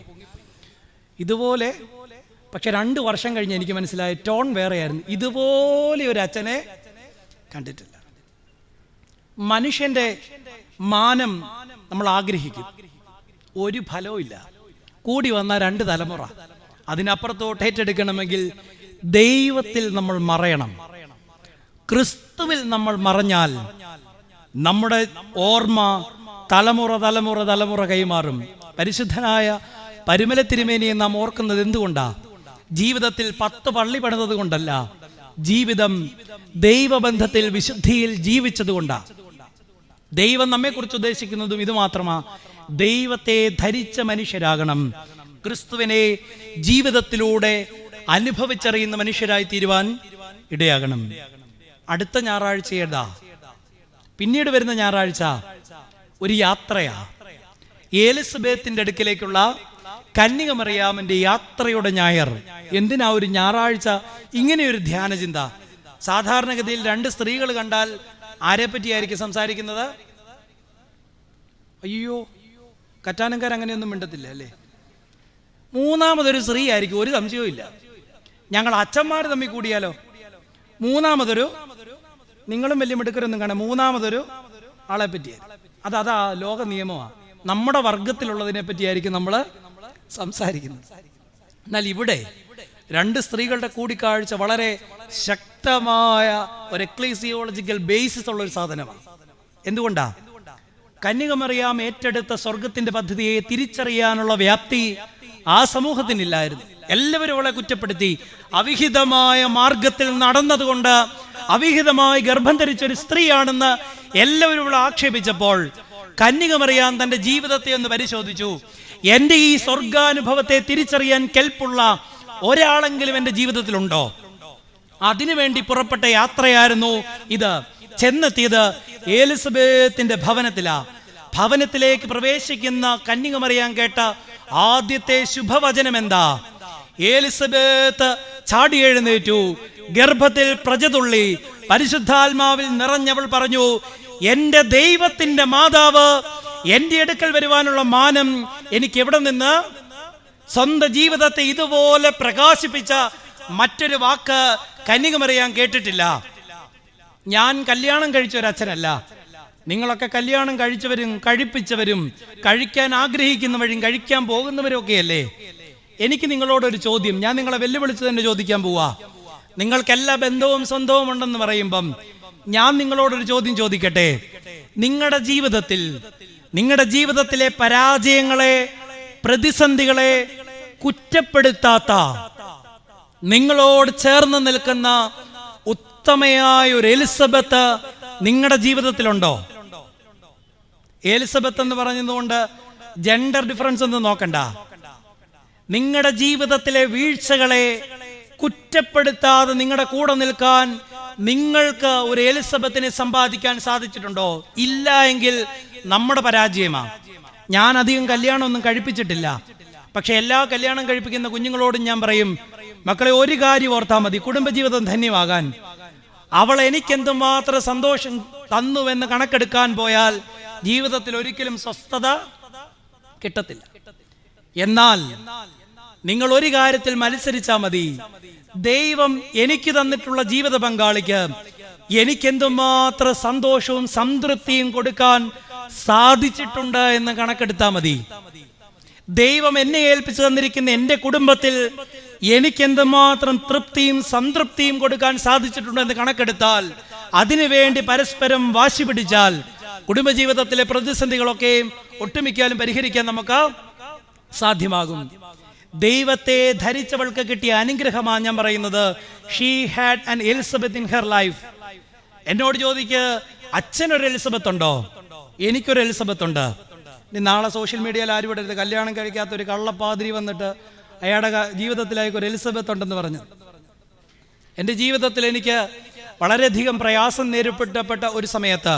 ഇതുപോലെ, പക്ഷെ 2 വർഷം കഴിഞ്ഞ് എനിക്ക് മനസ്സിലായ ടോൺ വേറെയായിരുന്നു. ഇതുപോലെ ഒരു അച്ഛനെ കണ്ടിട്ടില്ല. മനുഷ്യന്റെ മാനം നമ്മൾ ആഗ്രഹിക്കും, ഒരു ഫലവും ഇല്ല. കൂടി വന്ന 2 തലമുറ. അതിനപ്പുറത്തോട്ട് ഏറ്റെടുക്കണമെങ്കിൽ ദൈവത്തിൽ നമ്മൾ മറയണം. ക്രിസ്തുവിൽ നമ്മൾ മറഞ്ഞാൽ നമ്മുടെ ഓർമ്മ തലമുറ തലമുറ തലമുറ കൈമാറും. പരിശുദ്ധനായ പരിമല തിരുമേനിയെ നാം ഓർക്കുന്നത് എന്തുകൊണ്ടാ? ജീവിതത്തിൽ 10 പള്ളി പണിതത് കൊണ്ടല്ല, ജീവിതം ദൈവബന്ധത്തിൽ വിശുദ്ധിയിൽ ജീവിച്ചത് കൊണ്ടാ. ദൈവം നമ്മെക്കുറിച്ച് ഉദ്ദേശിക്കുന്നതും ഇത് മാത്രമാ, ദൈവത്തെ ധരിച്ച മനുഷ്യരാകണം. ക്രിസ്തുവിനെ ജീവിതത്തിലൂടെ അനുഭവിച്ചറിയുന്ന മനുഷ്യരായി തീരുവാൻ ഇടയാകണം. അടുത്ത ഞായറാഴ്ച ഏതാ? പിന്നീട് വരുന്ന ഞായറാഴ്ച ഒരു യാത്രയാ. എലിസബത്തിന്റെ അടുക്കിലേക്കുള്ള കന്യക മറിയാമിന്റെ യാത്രയുടെ ഞായർ. എന്തിനാ ഒരു ഞായറാഴ്ച ഇങ്ങനെയൊരു ധ്യാന ചിന്ത? സാധാരണഗതിയിൽ 2 സ്ത്രീകൾ കണ്ടാൽ ആരെ പറ്റിയായിരിക്കും സംസാരിക്കുന്നത്? അയ്യോ, കറ്റാനംകാർ അങ്ങനെയൊന്നും മിണ്ടത്തില്ല അല്ലേ? 3ാമതൊരു സ്ത്രീ ആയിരിക്കും, ഒരു സംശയവും ഇല്ല. ഞങ്ങൾ അച്ഛന്മാർ തമ്മിൽ കൂടിയാലോ? 3ാമതൊരു, നിങ്ങളും വലിയ മിടുക്കരൊന്നും കാണാം, 3ാമതൊരു ആളെ പറ്റിയായിരിക്കും. അതാ ലോക നിയമമാണ്. നമ്മുടെ വർഗത്തിലുള്ളതിനെ പറ്റിയായിരിക്കും നമ്മൾ സംസാരിക്കുന്നത്. എന്നാൽ ഇവിടെ 2 സ്ത്രീകളുടെ കൂടിക്കാഴ്ച വളരെ ശക്തമായ ഒരു എക്ലീസിയോളജിക്കൽ ബേസിസ് ഉള്ള ഒരു സാധനമാണ്. എന്തുകൊണ്ടാ? കന്യക മറിയാം ഏറ്റെടുത്ത സ്വർഗത്തിന്റെ പദ്ധതിയെ തിരിച്ചറിയാനുള്ള വ്യാപ്തി ആ സമൂഹത്തിനില്ലായിരുന്നു. എല്ലാവരും അവളെ കുറ്റപ്പെടുത്തി. അവിഹിതമായ മാർഗത്തിൽ നടന്നതുകൊണ്ട് അവിഹിതമായി ഗർഭം ധരിച്ച ഒരു സ്ത്രീയാണെന്ന് എല്ലാവരും അവളെ ആക്ഷേപിച്ചപ്പോൾ കന്യക മറിയാം തന്റെ ജീവിതത്തെ ഒന്ന് പരിശോധിച്ചു. എന്റെ ഈ സ്വർഗാനുഭവത്തെ തിരിച്ചറിയാൻ കെൽപ്പുള്ള ഒരാളെങ്കിലും എന്റെ ജീവിതത്തിലുണ്ടോ? അതിനുവേണ്ടി പുറപ്പെട്ട യാത്രയായിരുന്നു ഇത്. ചെന്നെത്തിയത് എലിസബത്തിന്റെ ഭവനത്തിലാ. ഭവനത്തിലേക്ക് പ്രവേശിക്കുന്ന കന്യക മറിയാം കേട്ട ആദ്യത്തെ ശുഭവചനം എന്താ? എലിസബത്ത് ചാടി എഴുന്നേറ്റു, ഗർഭത്തിൽ പ്രജതുള്ളി, പരിശുദ്ധാത്മാവിൽ നിറഞ്ഞവൾ പറഞ്ഞു, എന്റെ ദൈവത്തിന്റെ മാതാവ് എന്റെ അടുക്കൽ വരുവാനുള്ള മാനം എനിക്ക് എവിടെ നിന്ന്? സ്വന്തം ജീവിതത്തെ ഇതുപോലെ പ്രകാശിപ്പിച്ച മറ്റൊരു വാക്ക് കന്യക മറിയാം കേട്ടിട്ടില്ല. ഞാൻ കല്യാണം കഴിച്ച ഒരു അച്ഛനല്ല. നിങ്ങളൊക്കെ കല്യാണം കഴിച്ചവരും കഴിപ്പിച്ചവരും കഴിക്കാൻ ആഗ്രഹിക്കുന്നവരും കഴിക്കാൻ പോകുന്നവരും ഒക്കെയല്ലേ. എനിക്ക് നിങ്ങളോടൊരു ചോദ്യം, ഞാൻ നിങ്ങളെ വെല്ലുവിളിച്ച് തന്നെ ചോദിക്കാൻ പോവാ. നിങ്ങൾക്കെല്ലാ ബന്ധവും സ്വന്തവും ഉണ്ടെന്ന് പറയുമ്പം ഞാൻ നിങ്ങളോടൊരു ചോദ്യം ചോദിക്കട്ടെ. നിങ്ങളുടെ ജീവിതത്തിലെ പരാജയങ്ങളെ, പ്രതിസന്ധികളെ കുറ്റപ്പെടുത്താത്ത, നിങ്ങളോട് ചേർന്ന് നിൽക്കുന്ന ഉത്തമയായ ഒരു എലിസബത്ത് നിങ്ങളുടെ ജീവിതത്തിലുണ്ടോ? എലിസബത്ത് എന്ന് പറഞ്ഞതുകൊണ്ട് ജെൻഡർ ഡിഫറൻസ് ഒന്നും നോക്കണ്ട. നിങ്ങളുടെ ജീവിതത്തിലെ വീഴ്ചകളെ കുറ്റപ്പെടുത്താതെ നിങ്ങളുടെ കൂടെ നിൽക്കാൻ നിങ്ങൾക്ക് ഒരു എലിസബത്തിനെ സമ്പാദിക്കാൻ സാധിച്ചിട്ടുണ്ടോ? ഇല്ല എങ്കിൽ നമ്മുടെ പരാജയമാണ്. ഞാൻ അധികം കല്യാണമൊന്നും കഴിപ്പിച്ചിട്ടില്ല. പക്ഷെ എല്ലാ കല്യാണം കഴിപ്പിക്കുന്ന കുഞ്ഞുങ്ങളോടും ഞാൻ പറയും, മക്കളെ ഒരു കാര്യം ഓർത്താൽ മതി, കുടുംബജീവിതം ധന്യമാകാൻ അവൾ എനിക്കെന്തുമാത്രം സന്തോഷം തന്നുവെന്ന് കണക്കെടുക്കാൻ പോയാൽ ജീവിതത്തിൽ ഒരിക്കലും സ്വസ്ഥത കിട്ടത്തില്ല. എന്നാൽ നിങ്ങൾ ഒരു കാര്യത്തിൽ മത്സരിച്ചാൽ മതി, ദൈവം എനിക്ക് തന്നിട്ടുള്ള ജീവിത പങ്കാളിക്ക് എനിക്കെന്തുമാത്രം സന്തോഷവും സംതൃപ്തിയും കൊടുക്കാൻ സാധിച്ചിട്ടുണ്ട് എന്ന് കണക്കെടുത്താൽ മതി. ദൈവം എന്നെ ഏൽപ്പിച്ചു തന്നിരിക്കുന്ന എൻ്റെ കുടുംബത്തിൽ എനിക്കെന്തുമാത്രം തൃപ്തിയും സംതൃപ്തിയും കൊടുക്കാൻ സാധിച്ചിട്ടുണ്ട് എന്ന് കണക്കെടുത്താൽ, അതിനുവേണ്ടി പരസ്പരം വാശി പിടിച്ചാൽ കുടുംബജീവിതത്തിലെ പ്രതിസന്ധികളൊക്കെ ഒട്ടുമിക്കാലും പരിഹരിക്കാൻ നമുക്ക് സാധ്യമാകും. ദൈവത്തെ ധരിച്ചവൾക്ക് കിട്ടിയ അനുഗ്രഹമാണ് ഞാൻ പറയുന്നത്. She had an Elizabeth in her life. എന്നോട് ചോദിക്ക്, അച്ഛനൊരു എലിസബത്ത് ഉണ്ടോ? എനിക്കൊരു എലിസബത്ത് ഉണ്ട്. ഇനി നാളെ സോഷ്യൽ മീഡിയയിൽ ആരും ഇടരുത്, കല്യാണം കഴിക്കാത്ത ഒരു കള്ളപ്പാതിരി വന്നിട്ട് അയാളുടെ ജീവിതത്തിലേക്ക് ഒരു എലിസബത്ത് ഉണ്ടെന്ന് പറഞ്ഞു. എൻ്റെ ജീവിതത്തിൽ എനിക്ക് വളരെയധികം പ്രയാസം നേരിട്ടപ്പെട്ട ഒരു സമയത്ത്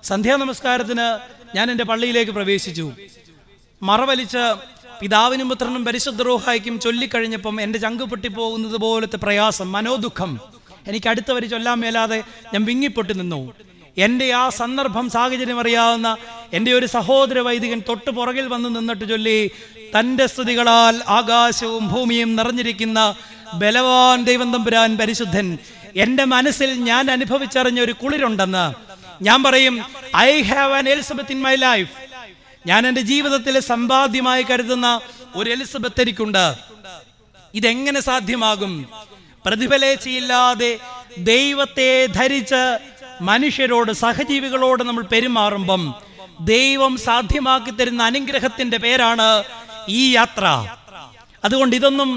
സന്ധ്യാനമസ്കാരത്തിന് ഞാൻ എൻ്റെ പള്ളിയിലേക്ക് പ്രവേശിച്ചു. മറവലിച്ച് പിതാവിനും പുത്രനും പരിശുദ്ധ റൂഹായിക്കും ചൊല്ലിക്കഴിഞ്ഞപ്പം എൻ്റെ ചങ്ക് പൊട്ടിപ്പോകുന്നത് പോലത്തെ പ്രയാസം, മനോദുഃഖം എനിക്ക് അടുത്തവർ ചൊല്ലാൻ മേലാതെ ഞാൻ വിങ്ങിപ്പൊട്ടി നിന്നു. എൻ്റെ ആ സന്ദർഭം സാഹചര്യം അറിയാവുന്ന എൻ്റെ ഒരു സഹോദര വൈദികൻ തൊട്ട് പുറകിൽ വന്ന് നിന്നിട്ട് ചൊല്ലി, തൻ്റെ സ്തുതികളാൽ ആകാശവും ഭൂമിയും നിറഞ്ഞിരിക്കുന്ന ബലവാൻ ദൈവം തമ്പുരാൻ പരിശുദ്ധൻ. എൻ്റെ മനസ്സിൽ ഞാൻ അനുഭവിച്ചറിഞ്ഞ ഒരു കുളിരുണ്ടെന്ന് ഞാൻ പറയും. I have an Elizabeth in my life. ഞാൻ എൻ്റെ ജീവിതത്തിൽ സമ്പാദ്യമായി കരുതുന്ന ഒരു എലിസബത്ത് എനിക്കുണ്ട്. ഇതെങ്ങനെ സാധ്യമാകും? പ്രതിഫലേച്ഛയില്ലാതെ ദൈവത്തെ ധരിച്ച് മനുഷ്യരോട്, സഹജീവികളോട് നമ്മൾ പെരുമാറുമ്പം ദൈവം സാധ്യമാക്കി തരുന്ന അനുഗ്രഹത്തിന്റെ പേരാണ് ഈ യാത്ര. അതുകൊണ്ട് ഇതൊന്നും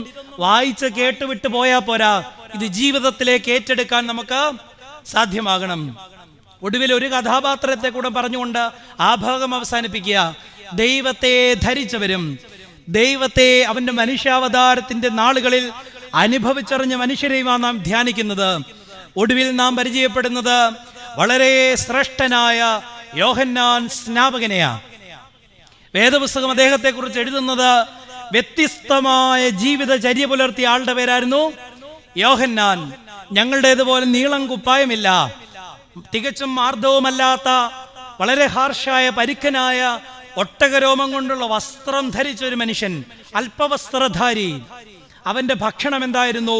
വായിച്ച് കേട്ടുവിട്ട് പോയാൽ പോരാ, ഇത് ജീവിതത്തിലേക്ക് ഏറ്റെടുക്കാൻ നമുക്ക് സാധ്യമാകണം. ഒടുവിൽ ഒരു കഥാപാത്രത്തെ കൂടെ പറഞ്ഞുകൊണ്ട് ആ ഭാഗം അവസാനിപ്പിക്കുക. ദൈവത്തെ ധരിച്ചവരും ദൈവത്തെ അവന്റെ മനുഷ്യാവതാരത്തിന്റെ നാളുകളിൽ അനുഭവിച്ചറിഞ്ഞ മനുഷ്യരെയുമാണ് നാം ധ്യാനിക്കുന്നത്. ഒടുവിൽ നാം പരിചയപ്പെടുന്നത് വളരെ ശ്രേഷ്ഠനായ യോഹന്നാൻ സ്നാപകനെയാണ്. വേദപുസ്തകം അദ്ദേഹത്തെ കുറിച്ച് എഴുതുന്നത് വ്യത്യസ്തമായ ജീവിതചര്യ പുലർത്തിയ ആളുടെ പേരായിരുന്നു യോഹന്നാൻ. ഞങ്ങളുടേതുപോലെ നീളം കുപ്പായമില്ല, തികച്ചും മാർദ്ദവുമല്ലാത്ത വളരെ ഹാർഷായ പരുക്കനായ ഒട്ടകരോമം കൊണ്ടുള്ള വസ്ത്രം ധരിച്ച ഒരു മനുഷ്യൻ, അല്പവസ്ത്രധാരി. അവന്റെ ഭക്ഷണം എന്തായിരുന്നു?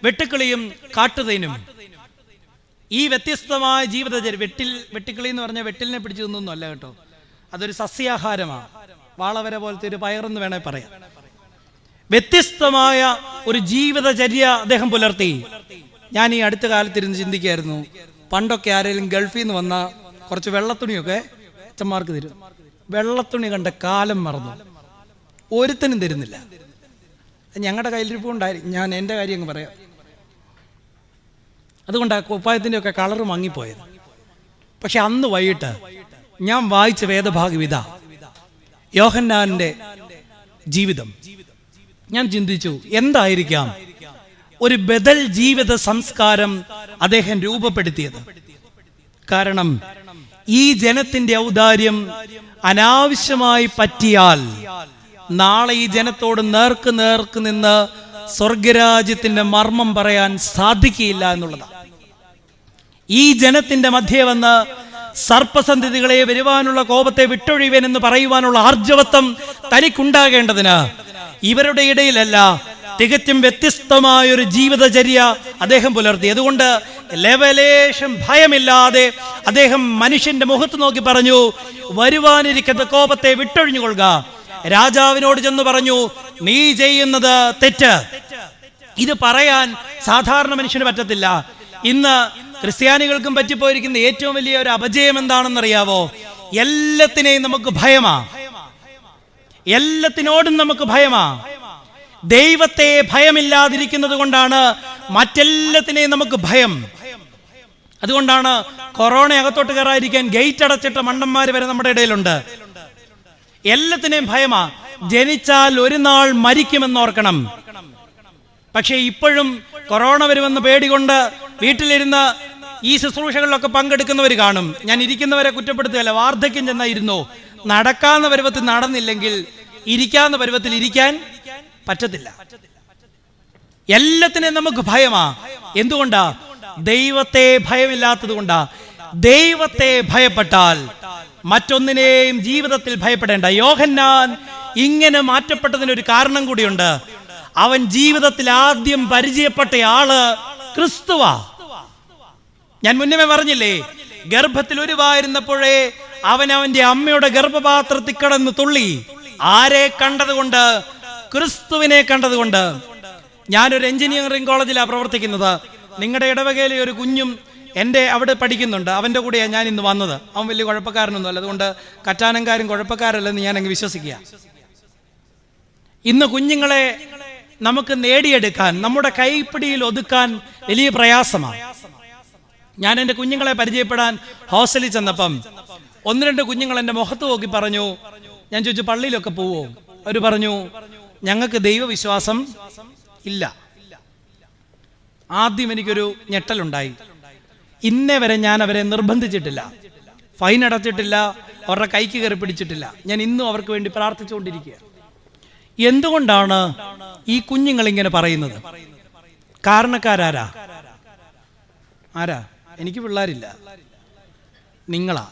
വെട്ടുക്കിളിയും കാട്ടുതേനും. ഈ വ്യത്യസ്തമായ ജീവിതചര്യ, വെട്ടിക്കിളി എന്ന് പറഞ്ഞാൽ വെട്ടിലിനെ പിടിച്ചു തിന്നൊന്നും അല്ല കേട്ടോ, അതൊരു സസ്യാഹാരമാണ്. വാളവര പോലത്തെ ഒരു പയറെന്ന് വേണേ പറയാം. വ്യത്യസ്തമായ ഒരു ജീവിതചര്യ അദ്ദേഹം പുലർത്തി. ഞാൻ ഈ അടുത്ത കാലത്തിരുന്ന് ചിന്തിക്കായിരുന്നു, പണ്ടൊക്കെ ആരെങ്കിലും ഗൾഫിൽ നിന്ന് വന്ന കുറച്ച് വെള്ളത്തുണിയൊക്കെ അച്ഛന്മാർക്ക് തരും. വെള്ളത്തുണി കണ്ട കാലം മറന്നു, ഒരുത്തനും തരുന്നില്ല. ഞങ്ങളുടെ കയ്യിലിരിപ്പുണ്ടായിരിക്കും. ഞാൻ എൻ്റെ കാര്യം അങ്ങ് പറയാം. അതുകൊണ്ടാണ് കുപ്പായത്തിൻ്റെ ഒക്കെ കളറ് മങ്ങിപ്പോയത്. പക്ഷെ അന്ന് വൈകിട്ട് ഞാൻ വായിച്ച വേദഭാഗം ഇതാ, യോഹന്നാന്റെ ജീവിതം. ഞാൻ ചിന്തിച്ചു, എന്തായിരിക്കാം ഒരു ബദൽ ജീവിത സംസ്കാരം അദ്ദേഹം രൂപപ്പെടുത്തിയത്? കാരണം ഈ ജനത്തിന്റെ ഔദാര്യം അനാവശ്യമായി പറ്റിയാൽ നാളെ ഈ ജനത്തോട് നേർക്ക് നേർക്ക് നിന്ന് സ്വർഗരാജ്യത്തിന്റെ മർമ്മം പറയാൻ സാധിക്കില്ല എന്നുള്ളതാണ്. ഈ ജനത്തിന്റെ മധ്യേ വന്ന് സർപ്പസന്തതികളെ വരുവാനുള്ള കോപത്തെ വിട്ടൊഴിവേൻ എന്ന് പറയുവാനുള്ള ആർജവത്വം തനിക്കുണ്ടാകേണ്ടതിന് ഇവരുടെ ഇടയിലല്ല, തികച്ചും വ്യത്യസ്തമായൊരു ജീവിതചര്യ അദ്ദേഹം പുലർത്തി. അതുകൊണ്ട് ലെവലേശം ഭയമില്ലാതെ അദ്ദേഹം മനുഷ്യന്റെ മുഖത്ത് നോക്കി പറഞ്ഞു, വരുവാനിരിക്കുന്ന കോപത്തെ വിട്ടൊഴിഞ്ഞുകൊള്ളുക. രാജാവിനോട് ചെന്ന് പറഞ്ഞു, നീ ചെയ്യുന്നത് തെറ്റ്. ഇത് പറയാൻ സാധാരണ മനുഷ്യന് പറ്റത്തില്ല. ഇന്ന് ക്രിസ്ത്യാനികൾക്കും പറ്റിപ്പോയിരിക്കുന്ന ഏറ്റവും വലിയ ഒരു അപജയം എന്താണെന്നറിയാവോ? എല്ലാത്തിനെയും നമുക്ക് ഭയമാ, എല്ലാത്തിനോടും നമുക്ക് ഭയമാ. ദൈവത്തെ ഭയമില്ലാതിരിക്കുന്നത് കൊണ്ടാണ് മറ്റെല്ലാത്തിനെയും നമുക്ക് ഭയം. അതുകൊണ്ടാണ് കൊറോണ അകത്തോട്ട് കയറാതിരിക്കാൻ ഗേറ്റ് അടച്ചിട്ട മണ്ടന്മാര് വരെ നമ്മുടെ ഇടയിലുണ്ട്. എല്ലാത്തിനെയും ഭയമാ. ജനിച്ചാൽ ഒരു നാൾ മരിക്കുമെന്നോർക്കണം. പക്ഷെ ഇപ്പോഴും കൊറോണ വരുമെന്ന് പേടികൊണ്ട് വീട്ടിലിരുന്ന് ഈ ശുശ്രൂഷകളിലൊക്കെ പങ്കെടുക്കുന്നവർ കാണും. ഞാൻ ഇരിക്കുന്നവരെ കുറ്റപ്പെടുത്തുകയല്ല, വാർദ്ധക്യം ചെന്നായിരുന്നു. നടക്കാവുന്ന പരുവത്തിൽ നടന്നില്ലെങ്കിൽ ഇരിക്കാവുന്ന പരുവത്തിൽ ഇരിക്കാൻ പറ്റത്തില്ല. എല്ലാത്തിനെയും നമുക്ക് ഭയമാ. എന്തുകൊണ്ടാ? ദൈവത്തെ ഭയമില്ലാത്തത് കൊണ്ടാ. ദൈവത്തെ ഭയപ്പെട്ടാൽ മറ്റൊന്നിനെയും ജീവിതത്തിൽ ഭയപ്പെടേണ്ട. യോഹന്നാൻ ഇങ്ങനെ മാറ്റപ്പെട്ടതിനൊരു കാരണം കൂടിയുണ്ട്. അവൻ ജീവിതത്തിൽ ആദ്യം പരിചയപ്പെട്ട ആള് ക്രിസ്തുവാ. ഞാൻ മുന്നമേ പറഞ്ഞില്ലേ, ഗർഭത്തിൽ ഉരുവായിരുന്നപ്പോഴേ അവൻ അവന്റെ അമ്മയുടെ ഗർഭപാത്രത്തിൽ കിടന്ന് തുള്ളി. ആരെ കണ്ടതുകൊണ്ട്? ക്രിസ്തുവിനെ കണ്ടതുകൊണ്ട്. ഞാനൊരു എഞ്ചിനീയറിംഗ് കോളേജിലാണ് പ്രവർത്തിക്കുന്നത്. നിങ്ങളുടെ ഇടവകയിലെ ഒരു കുഞ്ഞും എൻ്റെ അവിടെ പഠിക്കുന്നുണ്ട്. അവൻ്റെ കൂടെയാണ് ഞാൻ ഇന്ന് വന്നത്. അവൻ വലിയ കുഴപ്പക്കാരനൊന്നുമല്ല, അതുകൊണ്ട് കറ്റാനങ്കാരും കുഴപ്പക്കാരല്ലെന്ന് ഞാൻ അങ്ങ് വിശ്വസിക്കുക. ഇന്ന് കുഞ്ഞുങ്ങളെ നമുക്ക് നേടിയെടുക്കാൻ, നമ്മുടെ കൈപ്പിടിയിൽ ഒതുക്കാൻ വലിയ പ്രയാസമാണ്. ഞാൻ എൻ്റെ കുഞ്ഞുങ്ങളെ പരിചയപ്പെടാൻ ഹോസ്റ്റലിൽ ചെന്നപ്പം 1-2 കുഞ്ഞുങ്ങൾ എൻ്റെ മുഖത്ത് നോക്കി പറഞ്ഞു, ഞാൻ ചോദിച്ചു പള്ളിയിലൊക്കെ പോവോ? അവർ പറഞ്ഞു ഞങ്ങൾക്ക് ദൈവവിശ്വാസം ഇല്ല. ആദ്യം എനിക്കൊരു ഞെട്ടലുണ്ടായി. ഇന്നേ വരെ ഞാൻ അവരെ നിർബന്ധിച്ചിട്ടില്ല, ഫൈൻ അടച്ചിട്ടില്ല, അവരുടെ കൈക്ക് കയറി പിടിച്ചിട്ടില്ല. ഞാൻ ഇന്നും അവർക്ക് വേണ്ടി പ്രാർത്ഥിച്ചുകൊണ്ടിരിക്കുക. എന്തുകൊണ്ടാണ് ഈ കുഞ്ഞുങ്ങൾ ഇങ്ങനെ പറയുന്നത്? കാരണക്കാരാരാ? ആരാ? എനിക്ക് പിള്ളേരില്ല, നിങ്ങളാ.